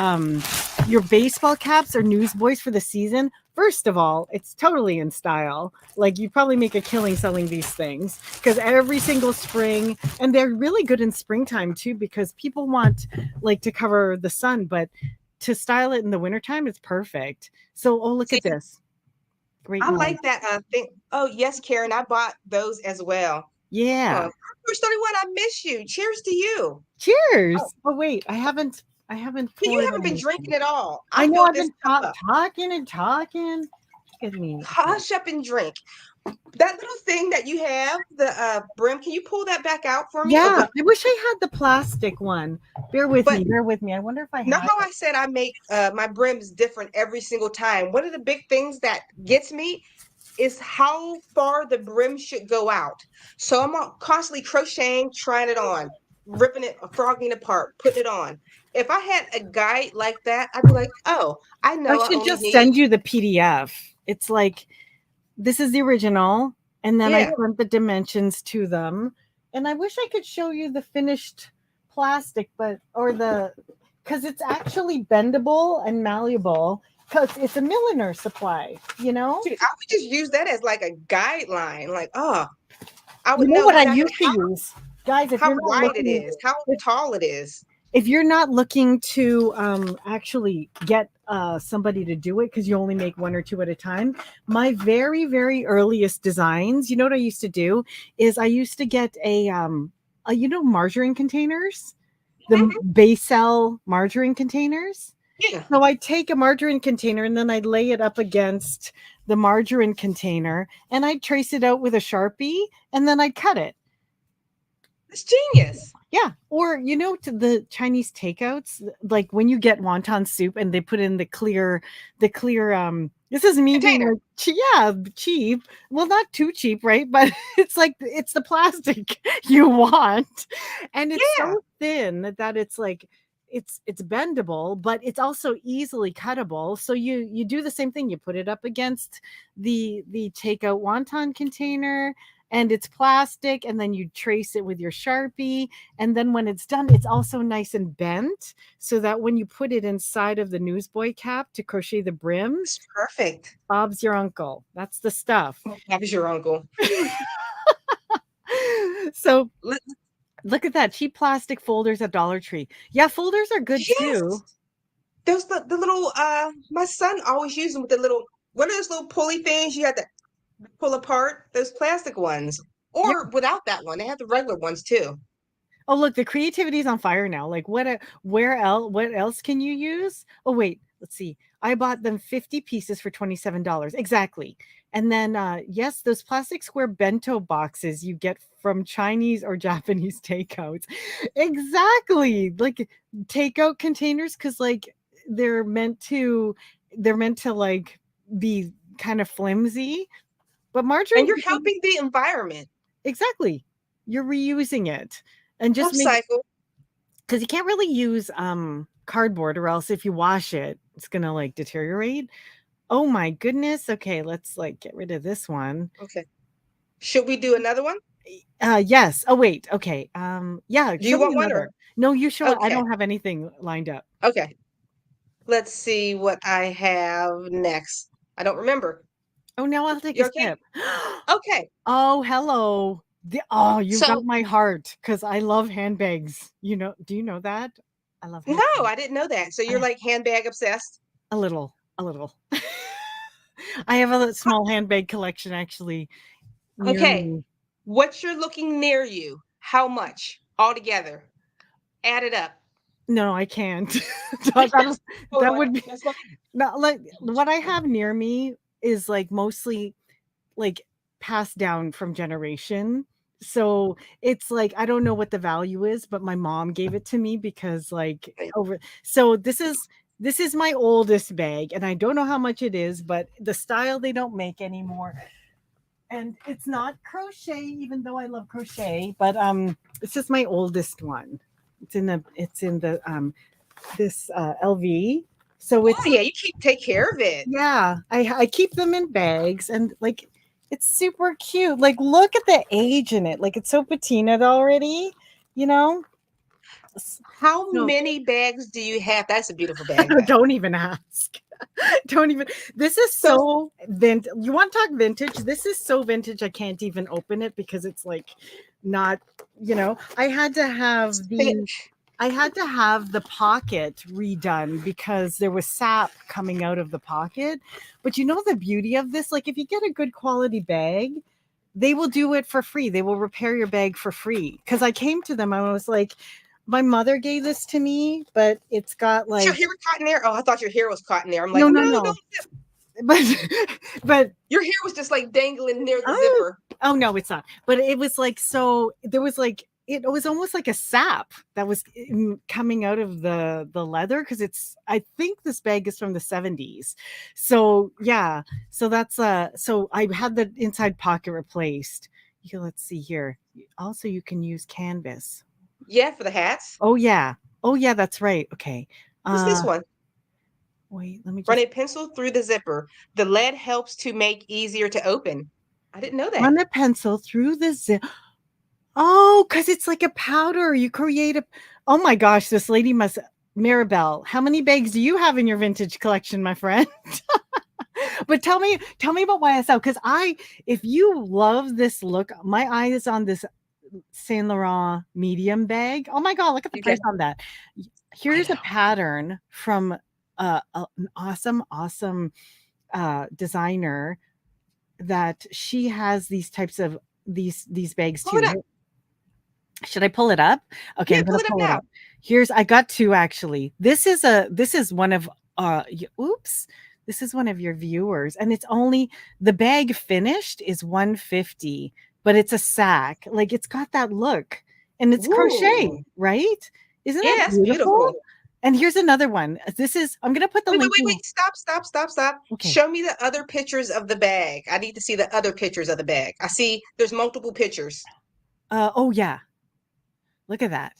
baseball caps or newsboys for the season, first of all, it's totally in style. Like you probably make a killing selling these things because every single spring, and they're really good in springtime too, because people want like to cover the sun, but to style it in the wintertime, it's perfect. So, oh, look See, at this. Great I mug. like that thing. Oh, yes, Karen, I bought those as well. Yeah. Push 31, I miss you. Cheers to you. Cheers. Oh, Oh wait, I haven't I haven't You poured haven't been anything. drinking at all. I know filled I've this been cup up. talking and talking. Look at me. Hush up and drink. That little thing that you have, the Brim, can you pull that back out for me? Yeah, Okay. I wish I had the plastic one. Bear with But me. Bear with me. I wonder if I know have how it. I said I make my brims different every single time. One of the big things that gets me is how far the brim should go out. So I'm constantly crocheting, trying it on, ripping it, frogging it apart, putting it on. If I had a guide like that, I'd be like, oh, I I know I should only just need, send you the PDF. It's like this is the original, and then I yeah. sent the dimensions to them. And I wish I could show you the finished plastic, because it's actually bendable and malleable because it's a milliner supply, you know? Dude, I would just use that as like a guideline. Like, oh, I You would know know what I exactly used to use? Guys, how wide it is, how tall it is. if you're not looking to actually get somebody to do it because you only make one or two at a time, my very, very earliest designs, you know what I used to do is I used to get margarine containers, the Basel margarine containers. Yeah, So I take a margarine container and then I lay it up against the margarine container and I trace it out with a Sharpie and then I cut it. it's genius. Yeah, or to the Chinese takeouts, like when you get wonton soup and they put in the clear. This is me being Container. like, cheap. Well, not too cheap, right? But it's like it's the plastic you want, and it's Yeah. so thin that it's like it's bendable, but it's also easily cuttable. So you do the same thing. You put it up against the takeout wonton container and it's plastic, and then you trace it with your Sharpie, and then when it's done it's also nice and bent so that when you put it inside of the newsboy cap to crochet the brim, It's perfect. Bob's your uncle. That's the stuff. Bob is your uncle. So Let- look at that, cheap plastic folders at Dollar Tree. Yeah, folders are good Yes. too. Those the little my son always used them with the little, what are those little pulley things you had to pull apart? Those plastic ones. Yep. Or without that one. They have the regular ones too. Oh, look, the creativity is on fire now. Like what else can you use? Oh, wait, let's see. I bought them 50 pieces for $27. Exactly. And then yes, those plastic square bento boxes you get from Chinese or Japanese takeouts. Exactly. Like takeout containers cuz like they're meant to like be kind of flimsy, but margarine And you're helping the environment. exactly. You're reusing it and just make Upcycle. because you can't really use cardboard or else if you wash it it's gonna like deteriorate. Oh my goodness. Okay, let's like get rid of this one. Okay. Should we do another one? Yes. Oh wait. Okay. Yeah, Do show you me want one another. or No, you show it. I okay. don't have anything lined up. Okay. Let's see what I have next. I don't remember. Oh, now I'll take a You okay? sip. Okay. Oh, hello. You've got So my heart because I love handbags. Do you know that? I love no, handbags. I didn't know that. So you're I- like handbag obsessed. a little, a little. I have a small handbag collection actually near Okay. me. What you're looking near you, how much altogether? Add it up. No, I can't. Hold That on. would be That's what- not like what I have near me is like mostly like passed down from generation. So it's like I don't know what the value is, but my mom gave it to me because like over so this is my oldest bag and I don't know how much it is, but the style they don't make anymore. And it's not crochet, even though I love crochet, but it's just my oldest one. It's in the this LV. So Oh it's yeah, you take care of it. yeah, I keep them in bags and like it's super cute. Like look at the age in it. Like it's so patinaed already, you know? How So many bags do you have? That's a beautiful bag though. don't even ask. Don't even. This is So so vintage. You want to talk vintage? This is so vintage. I can't even open it because it's like not. I had to have thick. the pocket redone because there was sap coming out of the pocket. But the beauty of this, like if you get a good quality bag, they will do it for free. They will repair your bag for free. Because I came to them, I was like, my mother gave this to me, but it's got Is your like hair caught in there? Oh, I thought your hair was caught in there. I'm like, no, no, no, no. don't. But Your hair was just like dangling near the oh, zipper. oh no, it's not. But it was like so. There was like it was almost like a sap that was coming out of the leather because it's. I think this bag is from the 70s. So yeah. So that's So I had the inside pocket replaced. Here, let's see here. Also, you can use canvas. Yeah, for the hats. Oh yeah. Oh yeah. That's right. Okay. What's this one? Wait, let me Run just a pencil through the zipper. The lead helps to make easier to open. I didn't know that. run a pencil through the zip. Oh, because it's like a powder. You create a. Oh my gosh, this lady must. Maribel, how many bags do you have in your vintage collection, my friend? But tell me about YSL because if you love this look, my eye is on this Saint Laurent medium bag. Oh my god, look at the Okay. price on that. Here's a pattern from an awesome designer that she has these types of these bags Pull too. it up. Should I pull it up? Okay, Yeah, I'm pull gonna it up pull it now. up. I got two actually. This is one of oops. This is one of your viewers, and it's only the bag finished is 150, but it's a sack. Like it's got that look, and it's crochet, Ooh. right? Isn't Yeah, that that's beautiful? beautiful. And here's another one. I'm gonna put the link in. Wait. Stop. Okay. Show me the other pictures of the bag. I need to see the other pictures of the bag. I see there's multiple pictures. Oh yeah. Look at that.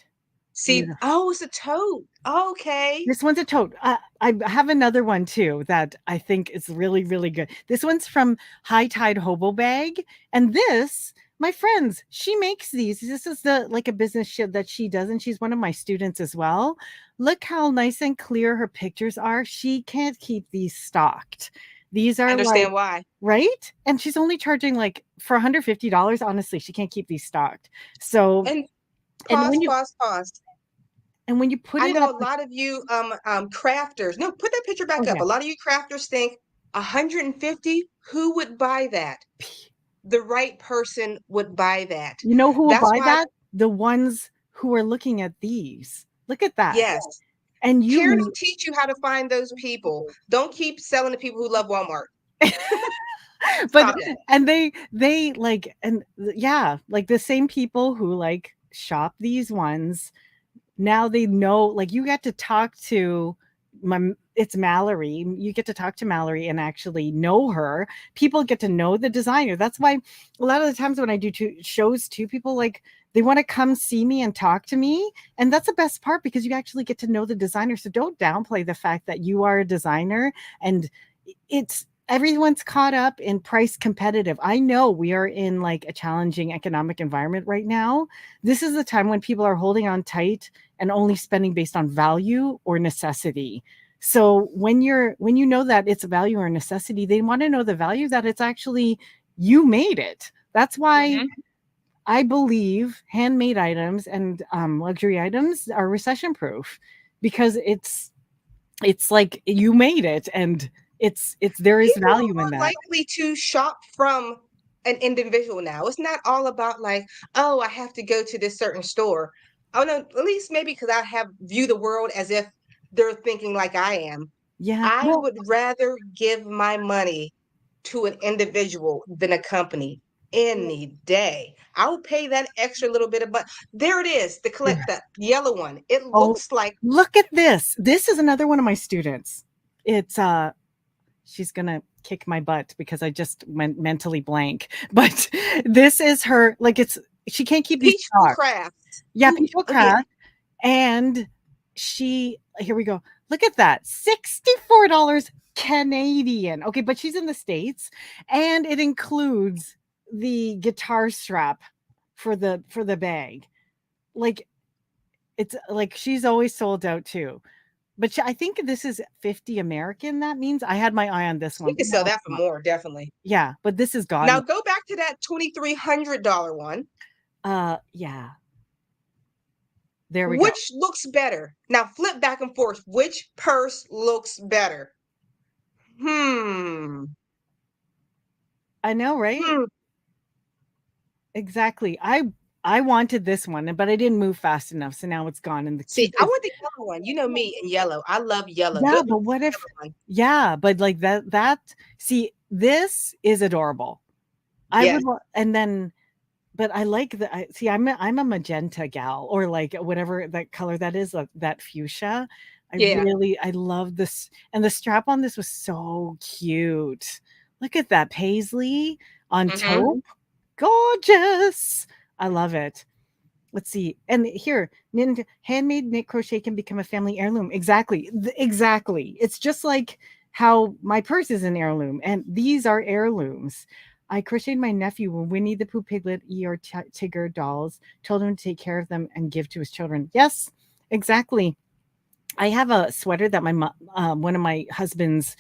See, Beautiful. oh, it's a tote. Okay. This one's a tote. I have another one too that I think is really, really good. This one's from High Tide Hobo Bag. And this, my friends, she makes these. This is like a business ship that she does, and she's one of my students as well. Look how nice and clear her pictures are. She can't keep these stocked. These I are like, understand why. right? And she's only charging like for $150. Honestly, she can't keep these stocked. So, And and when you pause. put I it know up, a lot of you crafters. No, put that picture oh back up. yeah. A lot of you crafters think 150, who would buy that? The right person would buy that. You know who will That's buy why, that? The ones who are looking at these. Look at that. yes. And Karen you will teach you how to find those people. Don't keep selling to people who love Walmart. but Stop it. and they like and yeah, like the same people who like shop these ones, now they know like you get to talk to it's Mallory. You get to talk to Mallory and actually know her. People get to know the designer. That's why a lot of the times when I do shows too, people like they want to come see me and talk to me. And that's the best part because you actually get to know the designer. So don't downplay the fact that you are a designer and it's everyone's caught up in price competitive. I know we are in like a challenging economic environment right now. This is the time when people are holding on tight and only spending based on value or necessity. So when you know that it's a value or necessity, they want to know the value that it's actually you made it. That's why I believe handmade items and luxury items are recession proof because it's like you made it and there is People are value in more that. likely to shop from an individual now. It's not all about like, oh, I have to go to this certain store. Oh no, at least maybe because I have view the world as if they're thinking like I am. Yeah. I Well, would rather give my money to an individual than a company any day. I will pay that extra little bit of, but there it is, the yellow one. It oh, looks like look at this. This is another one of my students. It's she's gonna kick my butt because I just went mentally blank. But this is her like she can't keep these Peaceful stock. Craft. Yeah, Who, Peaceful okay, Craft. And here we go. Look at that. $64 Canadian. Okay, but she's in the States and it includes the guitar strap for the bag. Like it's like she's always sold out too. But I think this is 50 American. That means I had my eye on this you one. can But sell now it's that for not. more, definitely. Yeah, but this is Now gone. go back to that $2,300 one. Yeah. There we go. Which looks better? Now flip back and forth. Which purse looks better? Hmm. I know, right? Hmm. Exactly. I I wanted this one, but I didn't move fast enough, so now it's gone. And the See, cute I is want the yellow one. You know me in yellow. I love yellow. yeah, Look at but the what if yellow one. yeah, but like that see, this is adorable. I Yes. would and then but I like the see, I'm a magenta gal or like whatever that color that is, that fuchsia. Yeah. I love this, and the strap on this was so cute. Look at that paisley on Mm-hmm. taupe. Gorgeous. I love it. Let's see. And here, handmade knit crochet can become a family heirloom. Exactly. Exactly. It's just like how my purse is an heirloom, and these are heirlooms. I crocheted my nephew Winnie the Pooh, Piglet, Eeyore, Tigger dolls, told him to take care of them and give to his children. Yes, exactly. I have a sweater that one of my husband's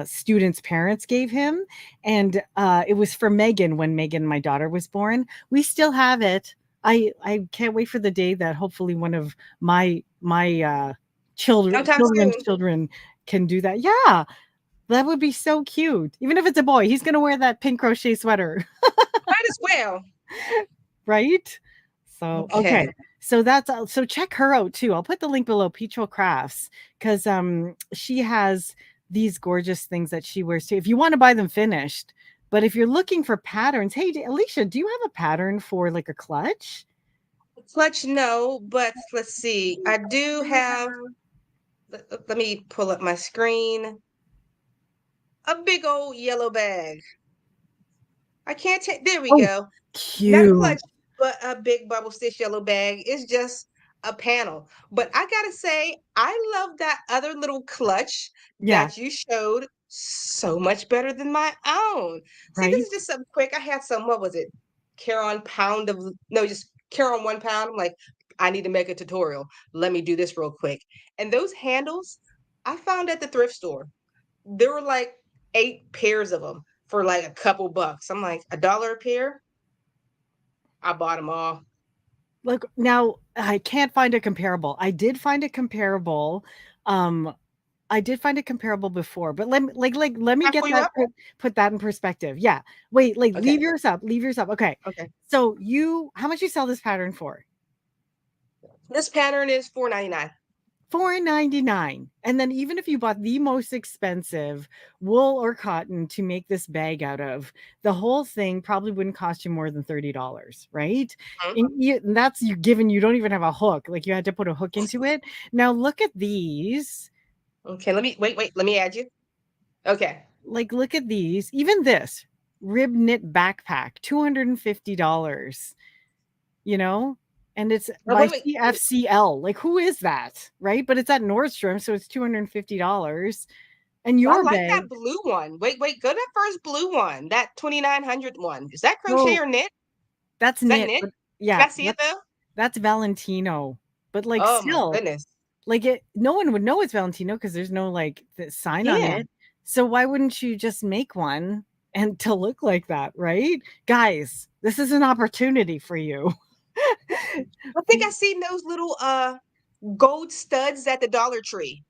students' parents gave him, and it was for Megan when Megan, my daughter, was born. We still have it. I can't wait for the day that hopefully one of my Sometime children's soon. children can do that. Yeah, that would be so cute. Even if it's a boy, he's gonna wear that pink crochet sweater. Might as well. Right? So, Okay. okay. So that's so check her out too. I'll put the link below, Peachful Crafts, because she has these gorgeous things that she wears too. If you want to buy them finished, but if you're looking for patterns, hey Alysha, do you have a pattern for like a clutch? Clutch, no, but let's see. I do have, let me pull up my screen. A big old yellow bag. I can't take, there we Oh, go. Not a cute. clutch, but a big bubble stitch yellow bag. It's just a panel. But I gotta say, I love that other little clutch Yeah, that you showed so much better than my own. See, this right? is just something quick. I had some, what was it? Caron pound of, no, just Caron 1 pound. I'm like, I need to make a tutorial. Let me do this real quick. And those handles I found at the thrift store. There were like 8 pairs of them for like a couple bucks. I'm like, $1 a pair? I bought them all. Look, now I can't find a comparable. Um I did find it comparable before, but let me Can I get pull you that up? put that in perspective. Yeah. Wait, like Okay. leave yours up. Leave yours up. Okay. Okay. So how much you sell this pattern for? This pattern is $4.99. $4.99. And then even if you bought the most expensive wool or cotton to make this bag out of, the whole thing probably wouldn't cost you more than $30, right? Mhm. And that's you given you don't even have a hook. Like you had to put a hook into it. Now look at these. Okay, let me wait, let me add you. Okay. Like, look at these. Even this rib knit backpack, $250, you know? And it's Oh, by wait. CFCL. Like, who is that? Right? But it's at Nordstrom, so it's $250. And I your like bag, that blue one. Wait, go to that first blue one, that 2900 one. Is that crochet oh, or knit? that's Is that knit. knit? But Can yeah, I see it though? that's Valentino. But like Oh my still, goodness. like no one would know it's Valentino because there's no like the sign on Yeah. it. So why wouldn't you just make one and to look like that, right? Guys, this is an opportunity for you. I think I seen those little gold studs at the Dollar Tree.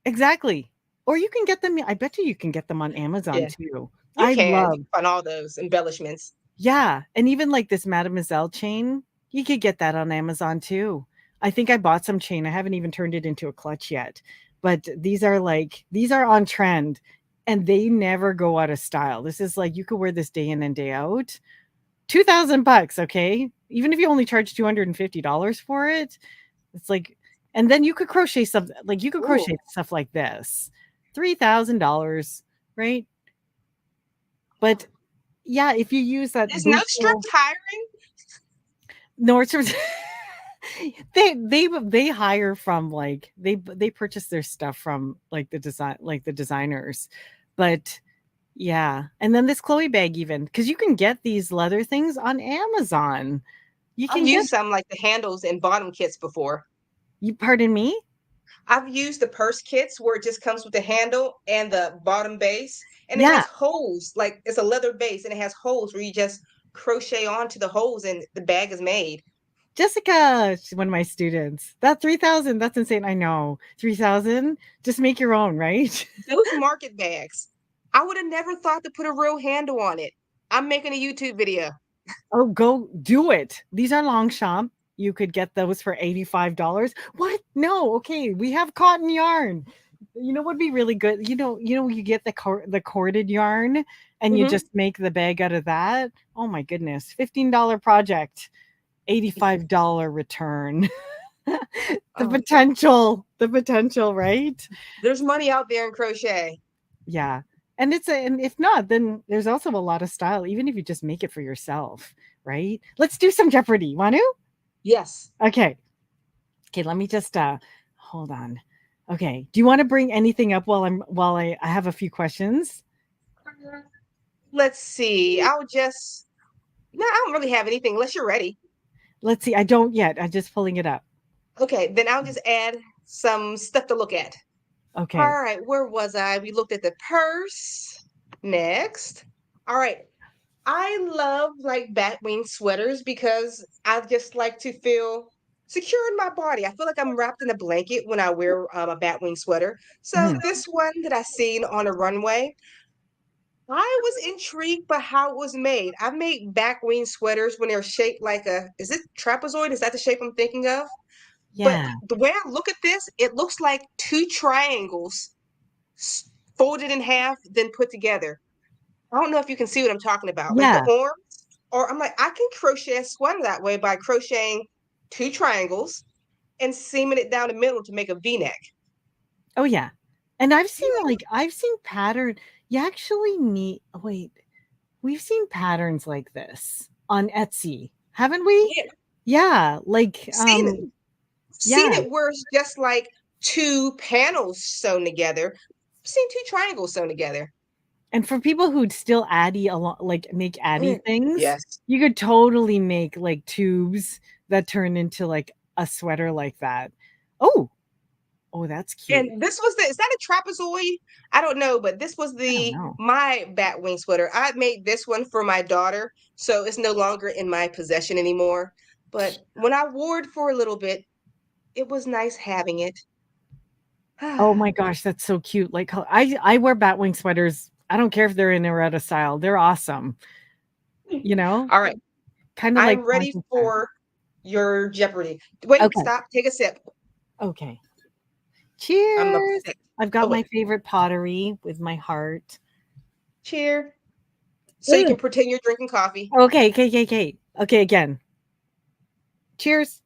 Exactly. Or you can get them, I bet you can get them on Amazon Yeah, too. you I can. You love, can find all those embellishments. yeah. And even like this Mademoiselle chain, you could get that on Amazon too. I think I bought some chain. I haven't even turned it into a clutch yet. But these are on trend and they never go out of style. This is like you could wear this day in and day out. 2,000 bucks, okay? Even if you only charge $250 for it, it's like and then you could crochet something like you could Ooh. crochet stuff like this. $3,000, right? But yeah, if you use that Is No boostful Strips hiring? Nordstrom's they hire from like they purchase their stuff from like the designers. But yeah, and then this Chloe bag even because you can get these leather things on Amazon. You I've can get used some like the handles and bottom kits before. you pardon me? I've used the purse kits where it just comes with the handle and the bottom base, and it Yeah. has holes. Like it's a leather base, and it has holes where you just crochet onto the holes, and the bag is made. Jessica, she's one of my students. That 3,000, that's insane. I know. 3,000, just make your own, right? Those market bags, I would have never thought to put a real handle on it. I'm making a YouTube video. Oh, go do it. These are Longchamp. You could get those for $85. What? No. Okay, we have cotton yarn. You know what would be really good? You get the corded yarn and you just make the bag out of that. Oh my goodness. $15 project, $85 return. The potential, right? There's money out there in crochet. Yeah. And if not, then there's also a lot of style, even if you just make it for yourself, right? Let's do some Jeopardy. Want to? Yes. Okay. Okay, let me just hold on. Okay. Do you want to bring anything up while I have a few questions? Let's see. No, I don't really have anything unless you're ready. Let's see. I don't yet. I'm just pulling it up. Okay, then I'll just add some stuff to look at. Okay. All right, where was I? We looked at the purse. Next. All right. I love like Batwing sweaters because I just like to feel secure in my body. I feel like I'm wrapped in a blanket when I wear a Batwing sweater. So this one that I seen on a runway, I was intrigued by how it was made. I've made Batwing sweaters when they're shaped like is it trapezoid? Is that the shape I'm thinking of? But Yeah. the way I look at this, it looks like two triangles folded in half, then put together. I don't know if you can see what I'm talking about. Like the Yeah. arms, or I'm like, I can crochet a sweater that way by crocheting two triangles and seaming it down the middle to make a V-neck. Oh yeah. And I've seen pattern. You actually need we've seen patterns like this on Etsy, haven't we? Yeah. Yeah, like Seen it. Seen it where it's just like two panels sewn together. I've seen two triangles sewn together. And for people who'd still make addy things, Yes. you could totally make like tubes that turn into like a sweater like that. Oh, that's cute. And this was is that a trapezoid? I don't know, but this was my Batwing sweater. I made this one for my daughter, so it's no longer in my possession anymore. But when I wore it for a little bit, it was nice having it. Oh my gosh, that's so cute. Like I wear Batwing sweaters. I don't care if they're in or out of style. They're awesome. You know? All right. Kind of I'm ready for your Jeopardy. Wait, stop. Take a sip. Okay. Cheers. I've got my favorite pottery with my heart. Cheers. So you can pretend you're drinking coffee. Okay, Okay, again. Cheers.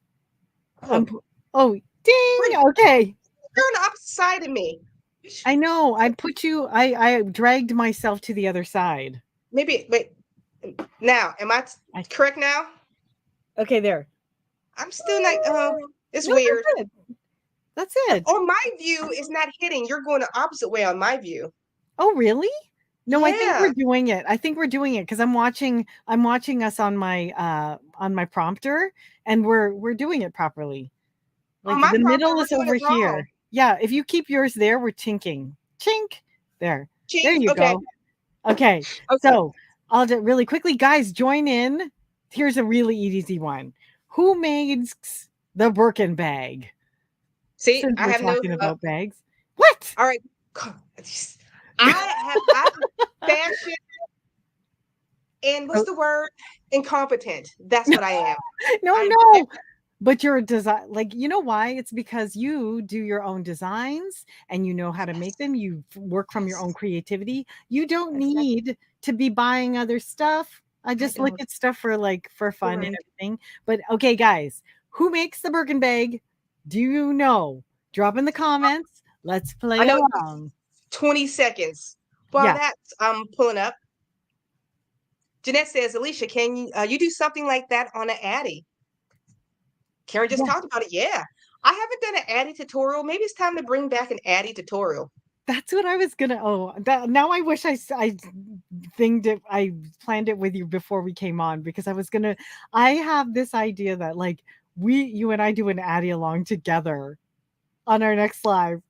Ding. Okay. You're on the opposite side of me. I know. I dragged myself to the other side. Maybe, wait. Now, am I correct now? Okay, there. I'm still like, it's weird. That's it. On my view, it's not hitting. You're going the opposite way on my view. Oh, really? No, yeah. I think we're doing it because I'm watching us on my prompter, and we're doing it properly. Like the middle is over here. Yeah, if you keep yours there, we're tinking. Chink. There. Chink. There you go. Okay. So I'll just really quickly, guys, join in. Here's a really easy one. Who makes the Birkin bag? See, since we're talking about bags. What? All right. I have fashion and what's the word? Incompetent. That's what I am. No. But you're a design, like, you know why? It's because you do your own designs and you know how to make them. You work from your own creativity. You don't need to be buying other stuff. I just look at stuff for fun and everything. But okay, guys, who makes the Birkin bag? Do you know? Drop in the comments. Let's play along. 20 seconds. While that's pulling up, Jeanette says, Alysha, can you do something like that on an Addy? Karen just talked about it. Yeah. I haven't done an Addy tutorial. Maybe it's time to bring back an Addy tutorial. That's what I was gonna. Now I wish I planned it with you before we came on, because I have this idea that like you and I do an Addy along together on our next live.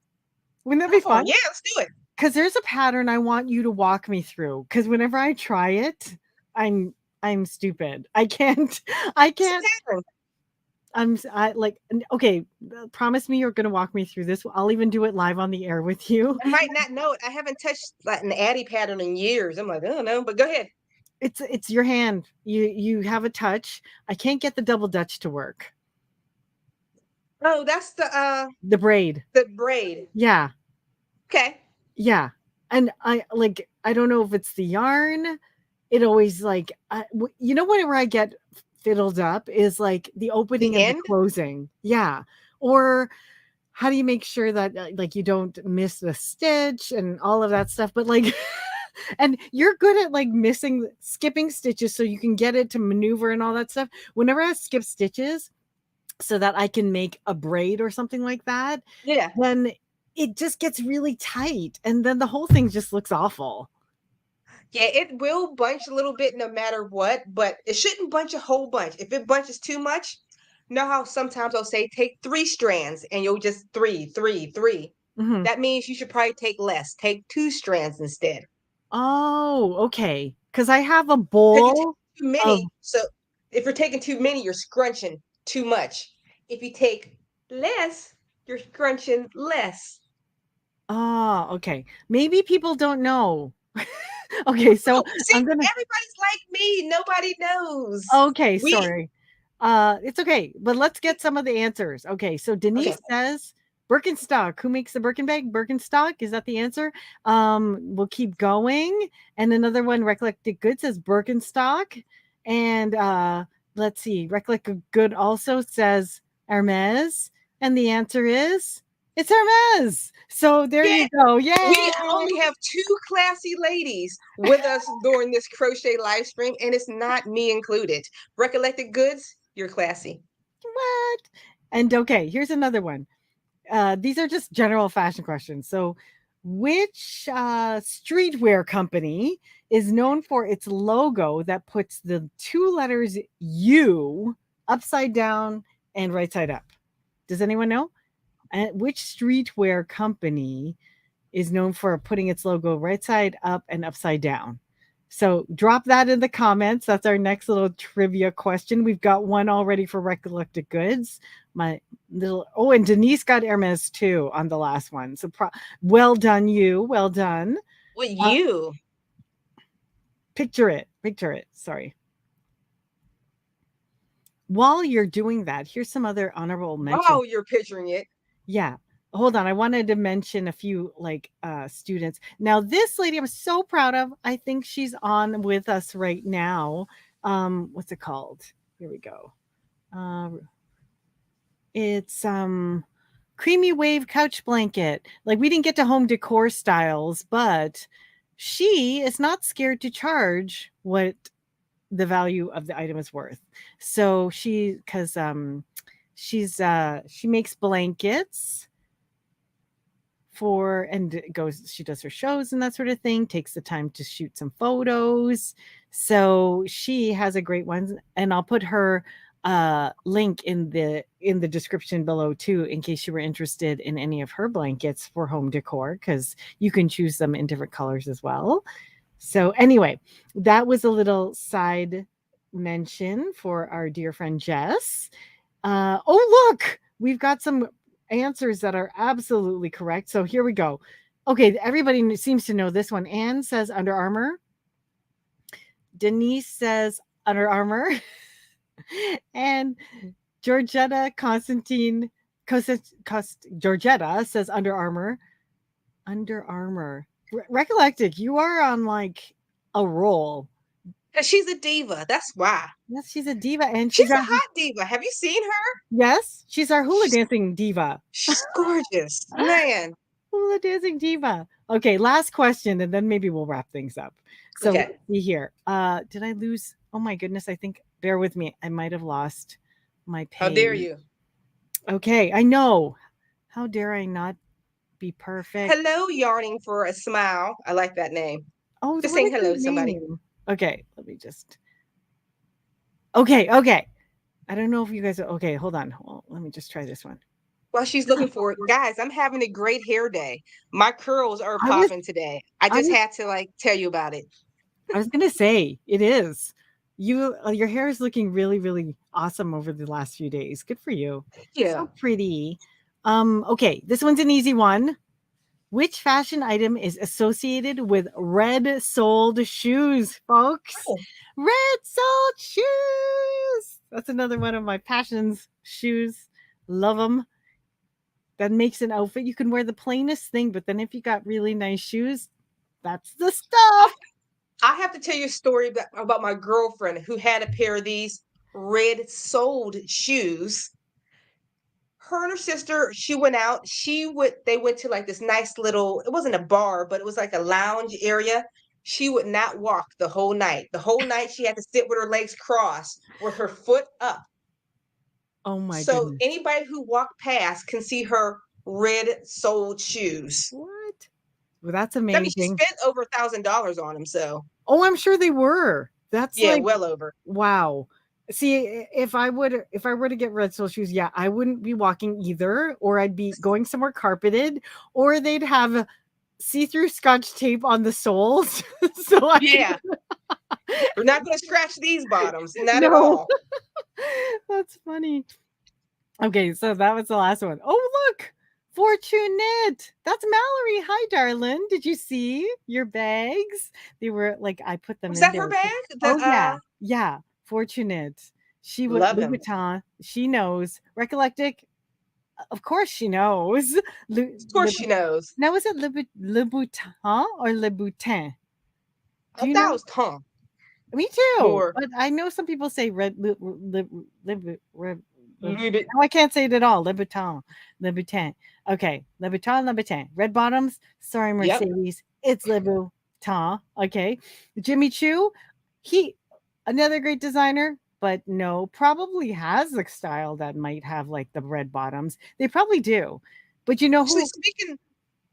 Wouldn't that be fun? Yeah, let's do it. Because there's a pattern I want you to walk me through. Because whenever I try it, I'm stupid. I can't. Okay, promise me you're going to walk me through this. I'll even do it live on the air with you. I might not know it. I haven't touched like an Addy pattern in years. I'm like, I don't know, but go ahead. It's your hand. You have a touch. I can't get the double dutch to work. Oh, that's The braid. the braid. Yeah. Okay. Yeah. And I don't know if it's the yarn. It always you know, whenever I get fiddled up is like the opening The and the end? closing. Yeah. Or how do you make sure that like you don't miss the stitch and all of that stuff? But like, and you're good at like skipping stitches so you can get it to maneuver and all that stuff. Whenever I skip stitches so that I can make a braid or something like that, Yeah. then it just gets really tight and then the whole thing just looks awful. Yeah, it will bunch a little bit no matter what, but it shouldn't bunch a whole bunch. If it bunches too much, know how sometimes I'll say take 3 strands and you'll just three, three, three. Mm-hmm. That means you should probably take less. Take 2 strands instead. Oh, okay. Because I have a bowl too many. of. So if you're taking too many, you're scrunching too much. If you take less, you're scrunching less. Oh, okay. Maybe people don't know. Okay, so see, I'm gonna. Everybody's like me. Nobody knows. Okay, sorry. It's okay, but let's get some of the answers. Okay, so Denise says Birkenstock. Who makes the Birkin bag? Birkenstock. Is that the answer? We'll keep going. And another one, Recollected Good says Birkenstock. And let's see, Recollected Good also says Hermes. And the answer is it's Hermes. So there you go. Yay! We only have 2 classy ladies with us during this crochet live stream, and it's not me included. Recollected Goods, you're classy. What? And okay, here's another one. These are just general fashion questions. So, which streetwear company is known for its logo that puts the 2 letters U upside down and right side up? Does anyone know? And which streetwear company is known for putting its logo right side up and upside down? So drop that in the comments. That's our next little trivia question. We've got one already for Recollected Goods. And Denise got Hermes too on the last one. So well done, you. Well done. What you? Picture it. Sorry. While you're doing that, here's some other honorable mentions. Oh, you're picturing it. Yeah. Hold on. I wanted to mention a few students. Now, this lady I'm so proud of. I think she's on with us right now. What's it called? Here we go. It's Creamy Wave Couch Blanket. Like, we didn't get to home decor styles, but she is not scared to charge what the value of the item is worth. So she makes blankets she does her shows and that sort of thing, takes the time to shoot some photos. So she has a great one, and I'll put her link in the description below too, in case you were interested in any of her blankets for home decor, because you can choose them in different colors as well. So anyway, that was a little side mention for our dear friend Jess. Oh, look, we've got some answers that are absolutely correct. So here we go. Okay, everybody seems to know this one. Anne says Under Armour. Denise says Under Armour. And Georgetta Georgetta says Under Armour. Under Armour. Recollected, you are on like a roll. She's a diva. That's why. Yes, she's a diva, and she's a hot diva. Have you seen her? Yes, she's our hula dancing diva. She's gorgeous, man. Hula dancing diva. Okay, last question, and then maybe we'll wrap things up. So let's see here. Did I lose? Oh my goodness! I think. Bear with me. I might have lost my page. How dare you? Okay, I know. How dare I not be perfect? Hello, Yarning for a Smile. I like that name. Oh, just saying hello to somebody. Okay, let me just. Okay. I don't know if you guys are okay. Hold on. Let me just try this one. While she's looking for it, guys, I'm having a great hair day. My curls are popping today. I just had to tell you about it. I was gonna say it is. Your hair is looking really, really awesome over the last few days. Good for you. Yeah. So pretty. Okay, this one's an easy one. Which fashion item is associated with red-soled shoes, folks? Oh. Red-soled shoes. That's another one of my passions. Shoes. Love them. That makes an outfit. You can wear the plainest thing, but then if you got really nice shoes, that's the stuff. I have to tell you a story about my girlfriend who had a pair of these red-soled shoes. Her and her sister, she went out. They went to like this nice little, it wasn't a bar, but it was like a lounge area. She would not walk the whole night. The whole night she had to sit with her legs crossed, with her foot up. Oh my So goodness. anybody who walked past can see her red-soled shoes. What? Well, that's I mean, she amazing. spent over $1,000 on them. So Oh, I'm sure they were. That's yeah, like, well over. wow. See, if I were to get red sole shoes, yeah, I wouldn't be walking either, or I'd be going somewhere carpeted, or they'd have see-through Scotch tape on the soles. So Yeah. We're not going to scratch these bottoms. Not at No. all. That's funny. Okay, so that was the last one. Oh, look. Fortunate. That's Mallory. Hi, darling. Did you see your bags? They were like, I put them Was in that her there. bag? Oh, yeah. Yeah. Fortunate. She would Love Louis 'em. Vuitton. She knows. Recollectic. Of course she knows. Of course she knows. Now, is it Le Boutin or Le Boutin? Do I you thought know? it was Tom. Me too. Or But I know some people say red. Louis Vuitton. No, I can't say it at all. Le Boutin. Le Boutin. Okay. Le Boutin, Le Boutin. Red bottoms. Sorry, Yep. Mercedes. It's Le Boutin. Okay. Jimmy Choo. Another great designer, but no, probably has a style that might have like the red bottoms. They probably do. But you know Actually, who? speaking of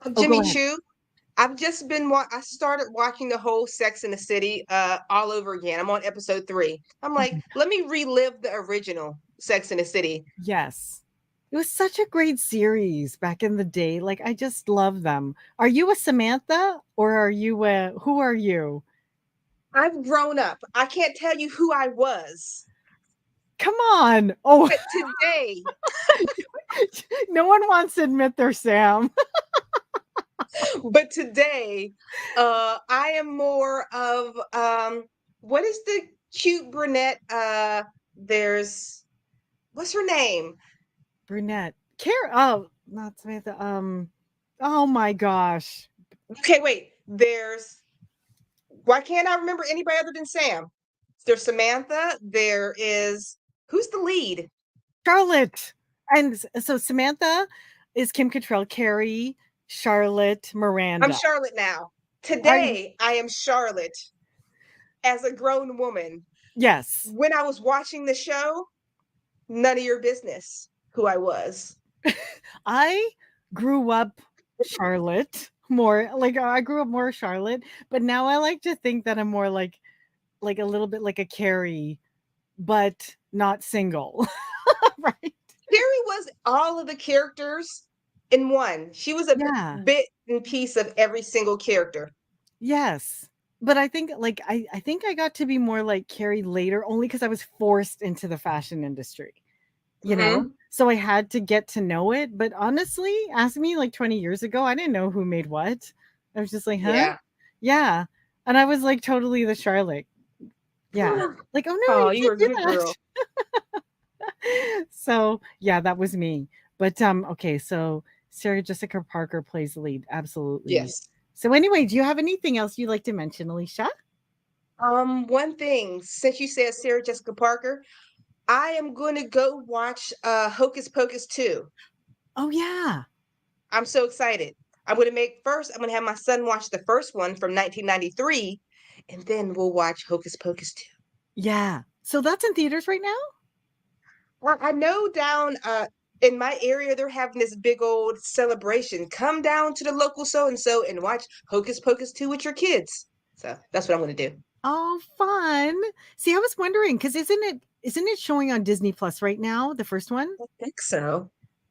Oh, go Jimmy ahead. Choo, I've just been I started watching the whole Sex and the City all over again. I'm on episode 3. I'm like, let me relive the original Sex and the City. Yes. It was such a great series back in the day. Like, I just love them. Are you a Samantha or are you who are you? I've grown up. I can't tell you who I was. Come on. Oh, But today, no one wants to admit they're Sam. but today, I am more of what is the cute brunette? What's her name? Brunette. Oh, not Samantha. Oh my gosh. Okay, wait. Why can't I remember anybody other than Sam? There's Samantha. Who's the lead? Charlotte. And so Samantha is Kim Cattrall, Carrie, Charlotte, Miranda. I'm Charlotte now. Today, I am Charlotte as a grown woman. Yes. When I was watching the show, none of your business who I was. I grew up Charlotte more. Like, I grew up more Charlotte, but now I like to think that I'm more like a little bit like a Carrie, but not single. Right? Carrie was all of the characters in one. She was a bit and piece of every single character. Yes. But I think I think I got to be more like Carrie later only because I was forced into the fashion industry. You know? So I had to get to know it. But honestly, ask me like 20 years ago, I didn't know who made what. I was just like, huh? Yeah. And I was like totally the Charlotte. Yeah. Like, oh no, you were a good girl. So yeah, that was me. But okay, so Sarah Jessica Parker plays the lead. Absolutely. Yes. So anyway, do you have anything else you'd like to mention, Alysha? One thing, since you said Sarah Jessica Parker, I am going to go watch Hocus Pocus 2. Oh yeah. I'm so excited. I'm going to have my son watch the first one from 1993, and then we'll watch Hocus Pocus 2. Yeah. So that's in theaters right now? Well, I know down in my area, they're having this big old celebration. Come down to the local so-and-so and watch Hocus Pocus 2 with your kids. So that's what I'm going to do. Oh, fun. See, I was wondering, because isn't it showing on Disney Plus right now, the first one? I think so.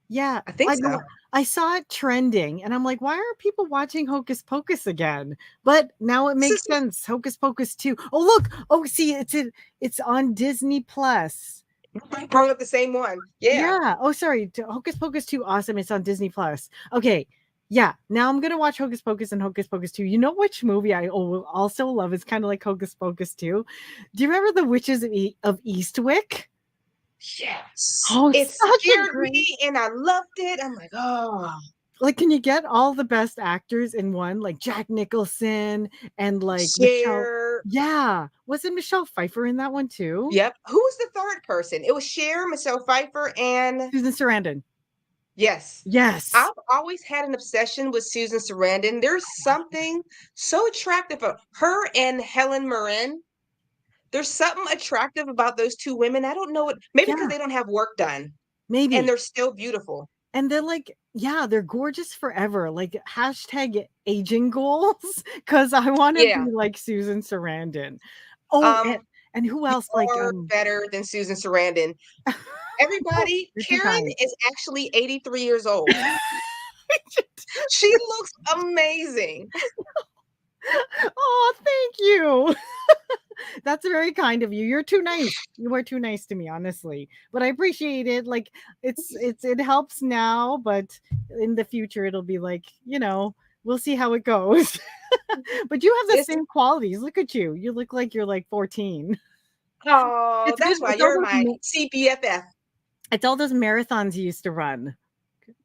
Yeah. I think so. I saw it trending and I'm like, why are people watching Hocus Pocus again? But now it makes sense. Hocus Pocus 2. Oh, look. Oh, see, it's on Disney Plus. I brought up the same one. Yeah. Oh, sorry. Hocus Pocus 2, awesome. It's on Disney Plus. Okay. Yeah, now I'm gonna watch Hocus Pocus and Hocus Pocus 2. You know which movie I also love? It's kind of like Hocus Pocus 2. Do you remember The Witches of Eastwick? Yes. Oh, It such a scared great. me and I loved it. I'm like, oh, Like, can you get all the best actors in one? Like Jack Nicholson and like Michelle. Cher. Yeah, was it Michelle Pfeiffer in that one too? Yep. Who was the third person? It was Cher, Michelle Pfeiffer, and Susan Sarandon. yes. Yes. I've always had an obsession with Susan Sarandon. There's something so attractive of her and Helen Mirren. There's something attractive about those two women. I don't know what, maybe because Yeah, they don't have work done and maybe. they're still beautiful. And they're like, yeah, they're gorgeous forever. Like hashtag aging goals. Cause I want to Yeah. be like Susan Sarandon. Oh, Um, and who you else? Like are better than Susan Sarandon. Everybody, you're too Karen kind. is actually 83 years old. She looks amazing. Oh, thank you. That's very kind of you. You're too nice. You are too nice to me, honestly. But I appreciate it. Like it helps now, but in the future it'll be like, we'll see how it goes. But you have the It's same qualities. Look at you. You look like you're like 14. oh, It's good. that's why you're my CBFF. It's all those marathons you used to run.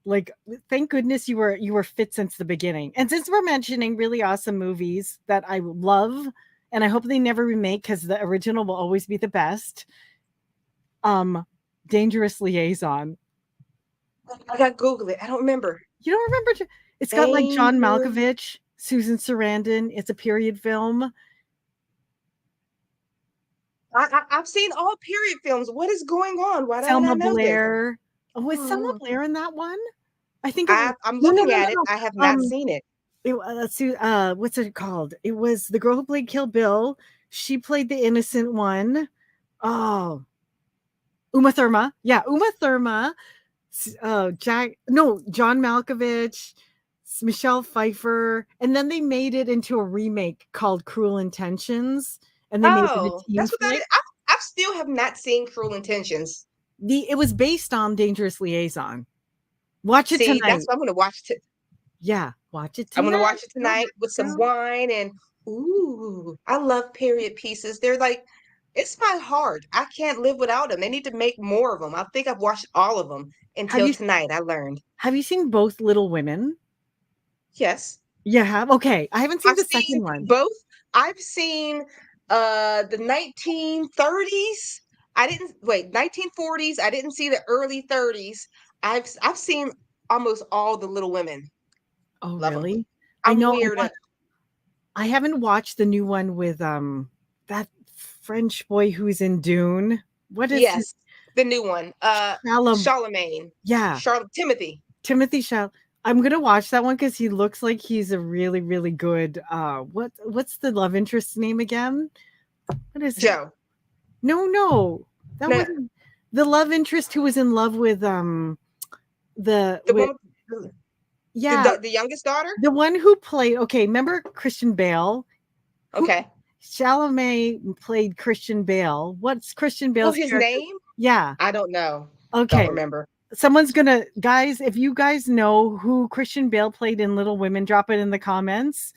Like, thank goodness you were fit since the beginning. And since we're mentioning really awesome movies that I love, and I hope they never remake because the original will always be the best. Dangerous Liaison. I gotta Google it. I don't remember. You don't remember? It's got like John Malkovich, Susan Sarandon. It's a period film. I've seen all period films. What is going on? Why don't I Selma know this? Blair. Oh, is Selma Oh, Blair in that one? I think it was. I'm No, no, looking no, at it. no, I have no. not seen it. What's it called? It was the girl who played Kill Bill. She played the innocent one. Oh, Uma Thurma. Yeah, Uma Thurma. John Malkovich, Michelle Pfeiffer, and then they made it into a remake called Cruel Intentions, and they made it a Oh, teen that's what that is. flick. I still have not seen Cruel Intentions. It was based on Dangerous Liaison. Watch it See, that's tonight. what I'm gonna watch. Yeah, watch it I'm gonna tonight. watch it tonight with some Girl. wine and ooh, I love period pieces. They're like, it's my heart. I can't live without them. They need to make more of them. I think I've watched all of them Have until you tonight. I learned. have you seen both Little Women? Yes, You have? Okay. I haven't seen I've the seen second one. both. I've seen the 1930s. I didn't wait, 1940s. I didn't see the early 30s. I've seen almost all the Little Women. Oh, Love them. really? I I'm know weird. I haven't watched the new one with that French boy who's in Dune. What is his Yes, the new one. Shalom? Charlemagne, Yeah, Charlotte, Timothy. Timothy Shal. I'm gonna watch that one because he looks like he's a really, really good. What's the love interest's name again? What is it? Joe. No, no, that No, wasn't the love interest who was in love with the the with one with yeah the youngest daughter. the one who played. Okay, remember Christian Bale? Who Okay. Chalamet played Christian Bale. What's Christian Oh, Bale's his character? name? Yeah. I don't know. Don't Okay. remember. Someone's gonna guys, if you guys know who Christian Bale played in Little Women, drop it in the comments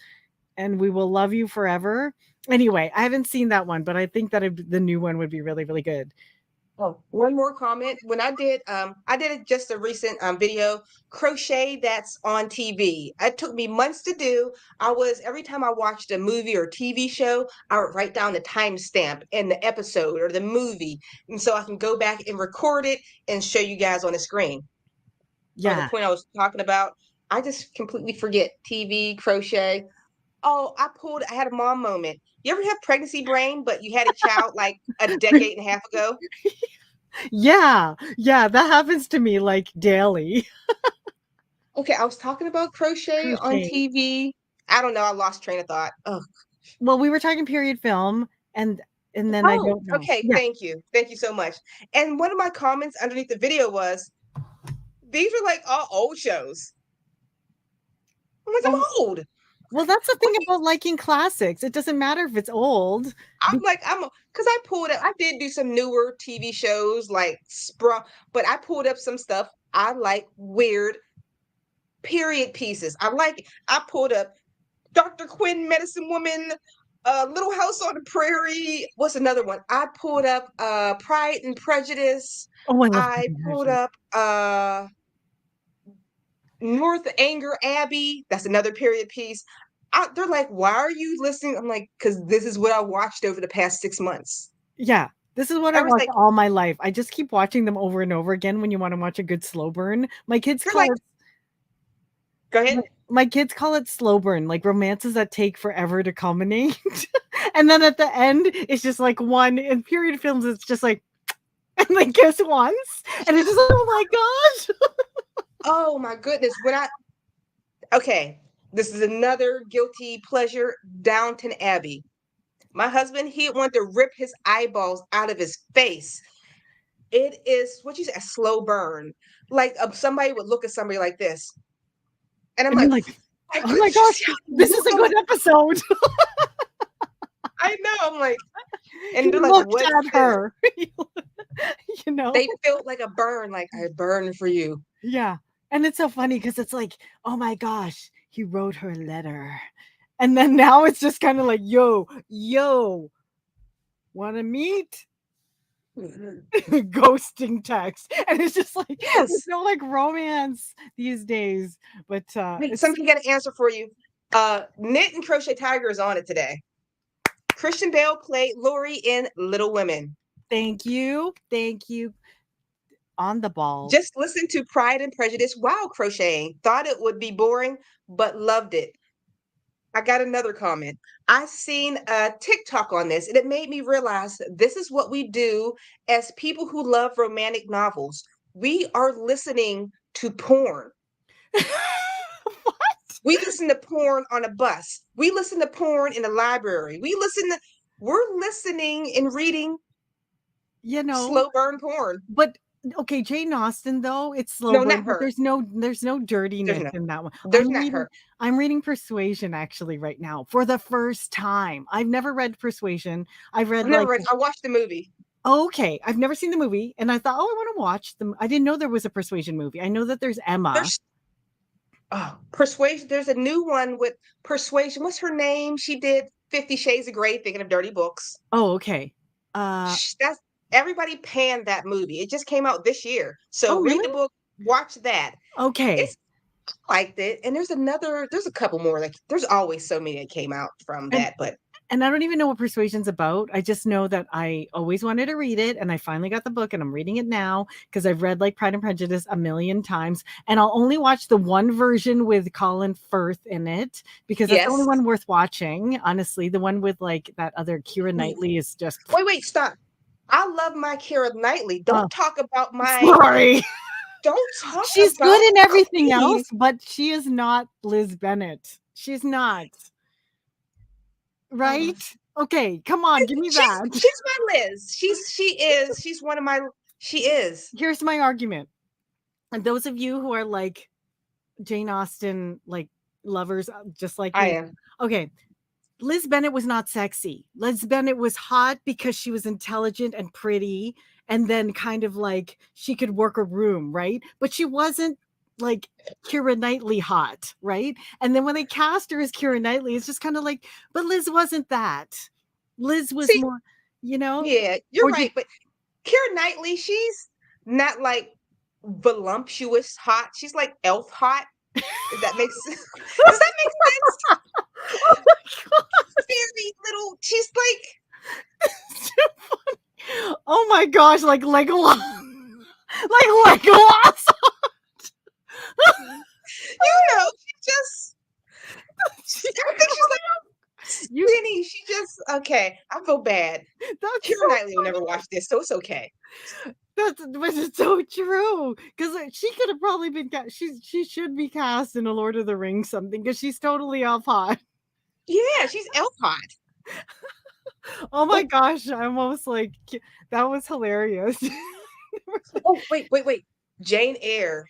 and we will love you forever. Anyway, I haven't seen that one, but I think that the new one would be really, really good. Oh, one more comment. When I did just a recent video, crochet that's on TV. It took me months to do. Every time I watched a movie or TV show, I would write down the timestamp in the episode or the movie. And so I can go back and record it and show you guys on the screen. Or the Yeah. point I was talking about, I just completely forget TV, crochet. Oh, I had a mom moment. You ever have pregnancy brain, but you had a child like a decade and a half ago? Yeah. Yeah. That happens to me like daily. Okay, I was talking about crochet on Crochet. TV. I don't know. I lost train of thought. Oh, Well, we were talking period film and then I oh, don't know. okay. Yeah. Thank you. Thank you so much. And one of my comments underneath the video was, "These are like all old shows." I'm like, I'm Well, old. well, that's the thing about liking classics. It doesn't matter if it's old. Because I pulled up. I did do some newer TV shows like Sprung, but I pulled up some stuff I like weird period pieces. I pulled up Dr. Quinn, Medicine Woman, Little House on the Prairie. What's another one? I pulled up Pride and Prejudice. Oh, I love I pulled up North Anger Abbey. That's another period piece. They're like, why are you listening? I'm like, because this is what I watched over the past 6 months. Yeah, this is what I watched all my life. I just keep watching them over and over again when you want to watch a good slow burn. My kids call it. Go ahead. My kids call it slow burn, like romances that take forever to culminate. And then at the end, it's just like one. In period films, it's just like, and they kiss once. And it's just like, oh my gosh. Oh my goodness. Okay, this is another guilty pleasure, Downton Abbey. My husband, he wanted to rip his eyeballs out of his face. It is, what you say, a slow burn. Like somebody would look at somebody like this. And I'm like, oh my gosh, this is a good episode. I know. I'm like, and they're like, what at her? You know, they felt like a burn, like I burn for you. Yeah. And it's so funny because it's like, oh my gosh, he wrote her a letter. And then now it's just kind of like, yo, want to meet? Ghosting text. And it's just like, there's no like romance these days. But something got an answer for you. Knit and Crochet Tiger is on it today. Christian Bale played Laurie in Little Women. Thank you. On the ball. Just listen to Pride and Prejudice while crocheting. Thought it would be boring, but loved it. I got another comment. I seen a TikTok on this, and it made me realize this is what we do as people who love romantic novels. We are listening to porn. What? We listen to porn on a bus. We listen to porn in the library. We're listening and reading, slow burn porn. But okay, Jane Austen though, it's slow burn. Not her. There's no dirtiness in that one. I'm reading Persuasion actually right now for the first time. I've never read Persuasion. I watched the movie. Okay, I've never seen the movie, and I thought, I want to watch them. I didn't know there was a Persuasion movie. I know that there's Emma. Persuasion. There's a new one with Persuasion. What's her name? She did 50 Shades of Grey. Thinking of dirty books. Oh, okay. That's everybody panned that movie. It just came out this year. So read the book, watch that. Okay. I liked it. And there's a couple more. Like there's always so many that came out from that, and I don't even know what Persuasion's about. I just know that I always wanted to read it, and I finally got the book, and I'm reading it now because I've read like Pride and Prejudice a million times, and I'll only watch the one version with Colin Firth in it because it's the only one worth watching. Honestly, the one with like that other Keira Knightley is just. Wait, stop! I love my Keira Knightley. Don't talk about my. Sorry. Don't talk. She's good in everything else, but she is not Liz Bennet. She's not. Right? Okay, come on, give me that. She's my Liz. She's one of my. She is. Here's my argument. And those of you who are like Jane Austen, like lovers, just like I am. Okay. Liz Bennet was not sexy. Liz Bennet was hot because she was intelligent and pretty, and then kind of like she could work a room, right? But she wasn't like Keira Knightley hot, right? And then when they cast her as Keira Knightley, it's just kind of like, but Liz wasn't that. Liz was more, Yeah, you're right. But Keira Knightley, she's not like voluptuous hot. She's like elf hot. Does that make sense? Does that make sense? Oh my God. Very little. She's like. Oh my gosh, like Legolas. Like Legolas. I think she's like skinny. She just okay. I feel bad. Keira Knightley will never watch this, so it's okay. But it's so true because she could have probably been. She should be cast in a Lord of the Rings something because she's totally elf hot. Yeah, she's elf hot. Oh my gosh, I almost like that was hilarious. Oh wait. Jane Eyre.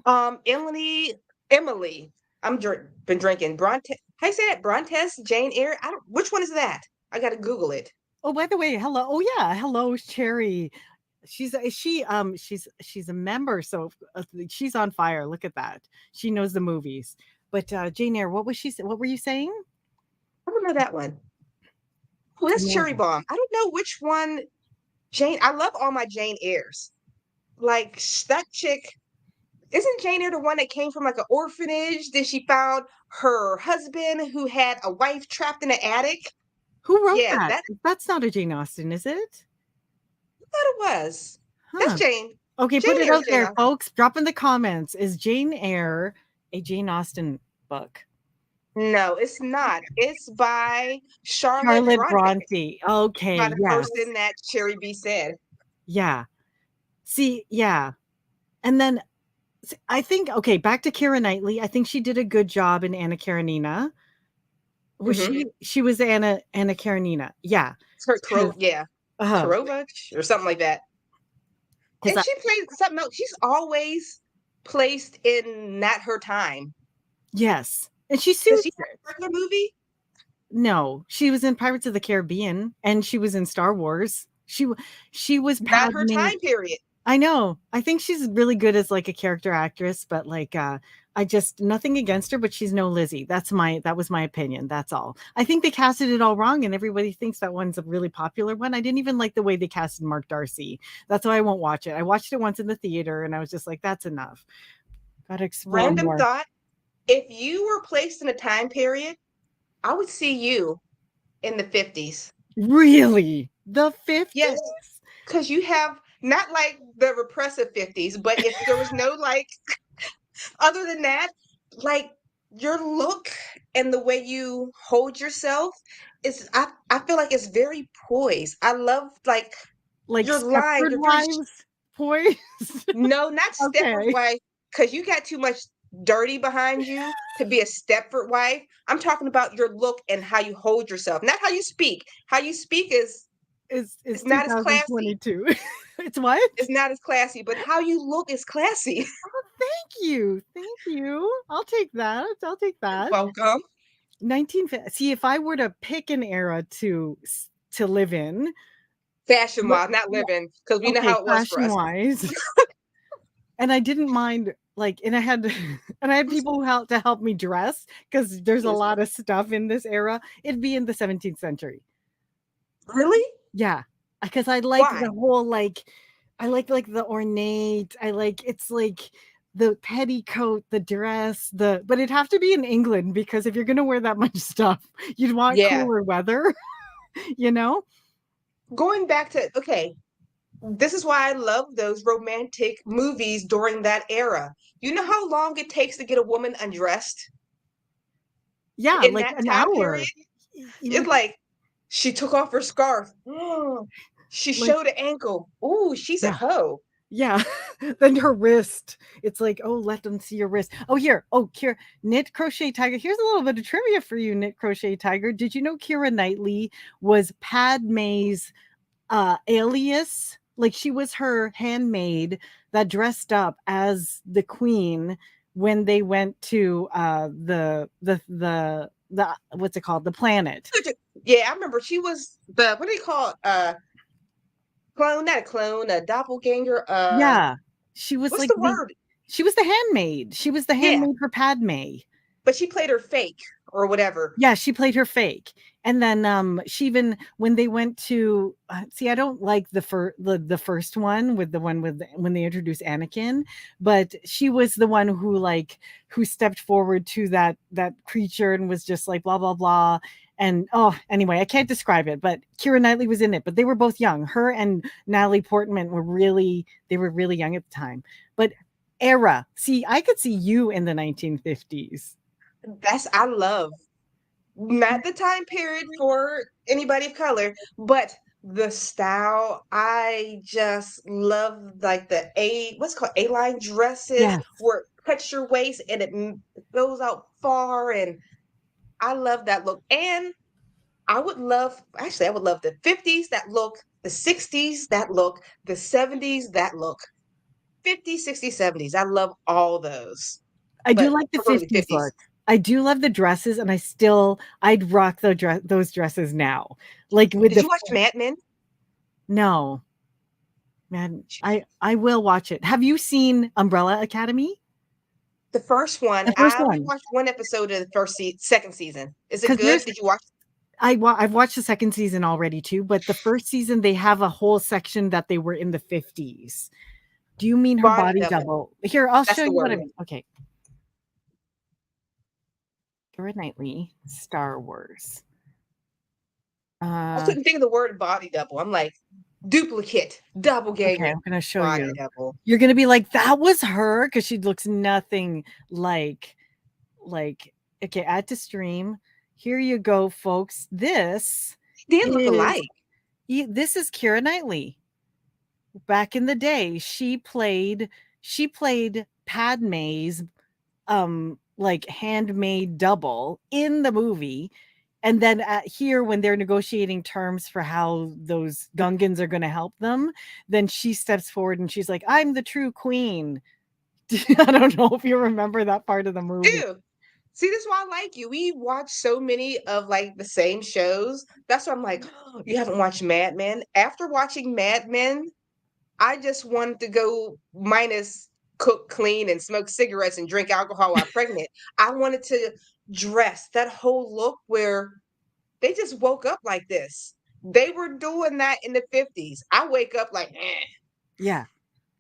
Emily. I'm been drinking Bronte. How you say that? Brontes Jane Eyre. Which one is that? I gotta Google it. Oh, by the way, hello. Oh yeah, hello, Cherry. she's a member, so she's on fire. Look at that. She knows the movies. But Jane Eyre, what were you saying? I don't know that one. Oh, that's Cherry Bomb. I don't know which one. I love all my Jane Eyres. Like that chick, isn't Jane Eyre the one that came from like an orphanage? Then she found her husband who had a wife trapped in an attic. Who wrote that? That's not a Jane Austen, is it? I thought it was. Huh. That's Jane. Okay, Jane put it out there, folks. Drop in the comments. Is Jane Eyre a Jane Austen book? No, it's not. It's by Charlotte Bronte. Okay, by the person that Cherry B said. Yeah. See, yeah. And then I think, okay, back to Keira Knightley. I think she did a good job in Anna Karenina. Was she was Anna Karenina. Yeah. Karovich or something like that. And she played something else. She's always placed in not her time. Yes. And she suits it. Regular movie? No, she was in Pirates of the Caribbean and she was in Star Wars. She was not her time period. I know. I think she's really good as like a character actress, but like I just nothing against her, but she's no Lizzie. That was my opinion. That's all. I think they casted it all wrong, and everybody thinks that one's a really popular one. I didn't even like the way they casted Mark Darcy. That's why I won't watch it. I watched it once in the theater, and I was just like, that's enough. Gotta explore Random more. Thought. If you were placed in a time period, I would see you in the 50s. Really? The 50s? Yes, because you have not like the repressive 50s, but if there was no like, other than that, like your look and the way you hold yourself is, I feel like it's very poised. I love like your line. You're Wives poised? No, not Stepford Wife, because you got too much dirty behind you to be a Stepford wife. I'm talking about your look and how you hold yourself, not how you speak. How you speak is not as classy. It's what? It's not as classy, but how you look is classy. Oh, thank you. I'll take that. Welcome. See, if I were to pick an era to live in, fashion wise, not living, because we know how it was for us. Wise. And I didn't mind, like, and I had people to help me dress, because there's a lot of stuff in this era. It'd be in the 17th century. Really? Yeah, because I like the whole I like the ornate. It's like the petticoat, the dress, but it'd have to be in England, because if you're gonna wear that much stuff, you'd want cooler weather. Going back to this is why I love those romantic movies during that era. You know how long it takes to get a woman undressed? Yeah, in like an hour. Period? It's like she took off her scarf. She showed an ankle. Ooh, she's a hoe. Yeah. Then her wrist. It's like, oh, let them see your wrist. Oh, here. Oh, Kira, Knit Crochet Tiger. Here's a little bit of trivia for you, Knit Crochet Tiger. Did you know Keira Knightley was Padme's alias? Like, she was her handmaid that dressed up as the queen when they went to the what's it called? The planet. Yeah, I remember she was the, what do you call it? Clone, not a clone, a doppelganger. Yeah, she was what's the word? She was the handmaid. She was the handmaid for Padme. But she played her fake or whatever. Yeah, she played her fake. And then she even, when they went to see, I don't like the first one with when they introduced Anakin, but she was the one who stepped forward to that creature and was just like blah blah blah. And anyway, I can't describe it, but Keira Knightley was in it, but they were both young. Her and Natalie Portman were really young at the time. But era, see, I could see you in the 1950s. I love, not the time period for anybody of color, but the style. I just love like the what's called A-line dresses, where it cuts your waist and it goes out far, and I love that look. And I would love the 50s, that look, the 60s, that look, the 70s, that look, 50s, 60s, 70s. I love all those. I do like the 50s look. I do love the dresses, and I'd rock those dresses now. Like, did you watch Mad Men? No. Man, I will watch it. Have you seen Umbrella Academy? The first one, The first I only one. watched one episode of the second season. Is it 'Cause good? there's Did you watch? I've watched the second season already too, but the first season they have a whole section that they were in the 50s. Do you mean her Body body double. double? Here, I'll That's show the you what I word. mean. Okay. Keira Knightley, Star Wars. I couldn't think of the word body double. I'm like, duplicate, Okay, doppelganger, I'm gonna show body you. double. You're gonna be like, that was her, because she looks nothing like okay, add to stream. Here you go, folks. This They did look is alike. this is Keira Knightley. Back in the day, she played Padme's like handmade double in the movie. And then here, when they're negotiating terms for how those Gungans are going to help them, then she steps forward and she's like, "I'm the true queen." I don't know if you remember that part of the movie. Ew. See, this is why I like you. We watch so many of like the same shows. That's why I'm like, oh, you haven't watched Mad Men. After watching Mad Men, I just wanted to go minus cook, clean, and smoke cigarettes and drink alcohol while pregnant. I wanted to dress that whole look where they just woke up like this. They were doing that in the 50s. I wake up like, eh. Yeah.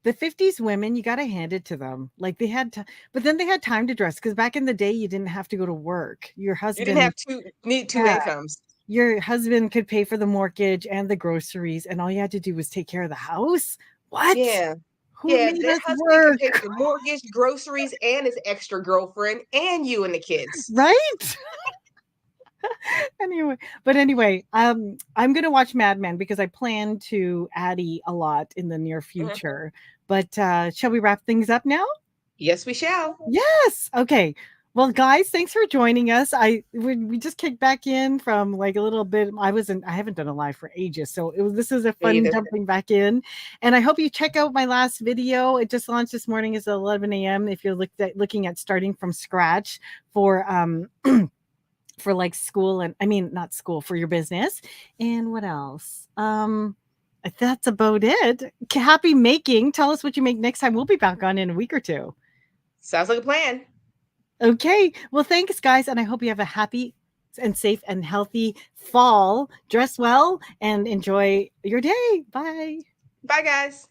The 50s women, you got to hand it to them. Like they had to, but then they had time to dress, because back in the day, you didn't have to go to work. Your You didn't have husband, two yeah, incomes. your husband could pay for the mortgage and the groceries, and all you had to do was take care of the house. What? Yeah. Who Yeah, made that us husband can work? pay for the mortgage, groceries, and his extra girlfriend, and you and the kids. Right? Anyway, I'm gonna watch Mad Men because I plan to Addie a lot in the near Mhm. future. But shall we wrap things up now? Yes, we shall. Yes. Okay. Well, guys, thanks for joining us. We just kicked back in from like a little bit. I haven't done a live for ages, so this is a Me fun either. jumping back in. And I hope you check out my last video. It just launched this morning. It's 11 a.m. If you're looking at starting from scratch for for like school, and I mean not school, for your business. And what else? That's about it. Happy making. Tell us what you make next time. We'll be back on in a week or two. Sounds like a plan. Okay. Well, thanks, guys. And I hope you have a happy and safe and healthy fall. Dress well and enjoy your day. Bye. Bye, guys.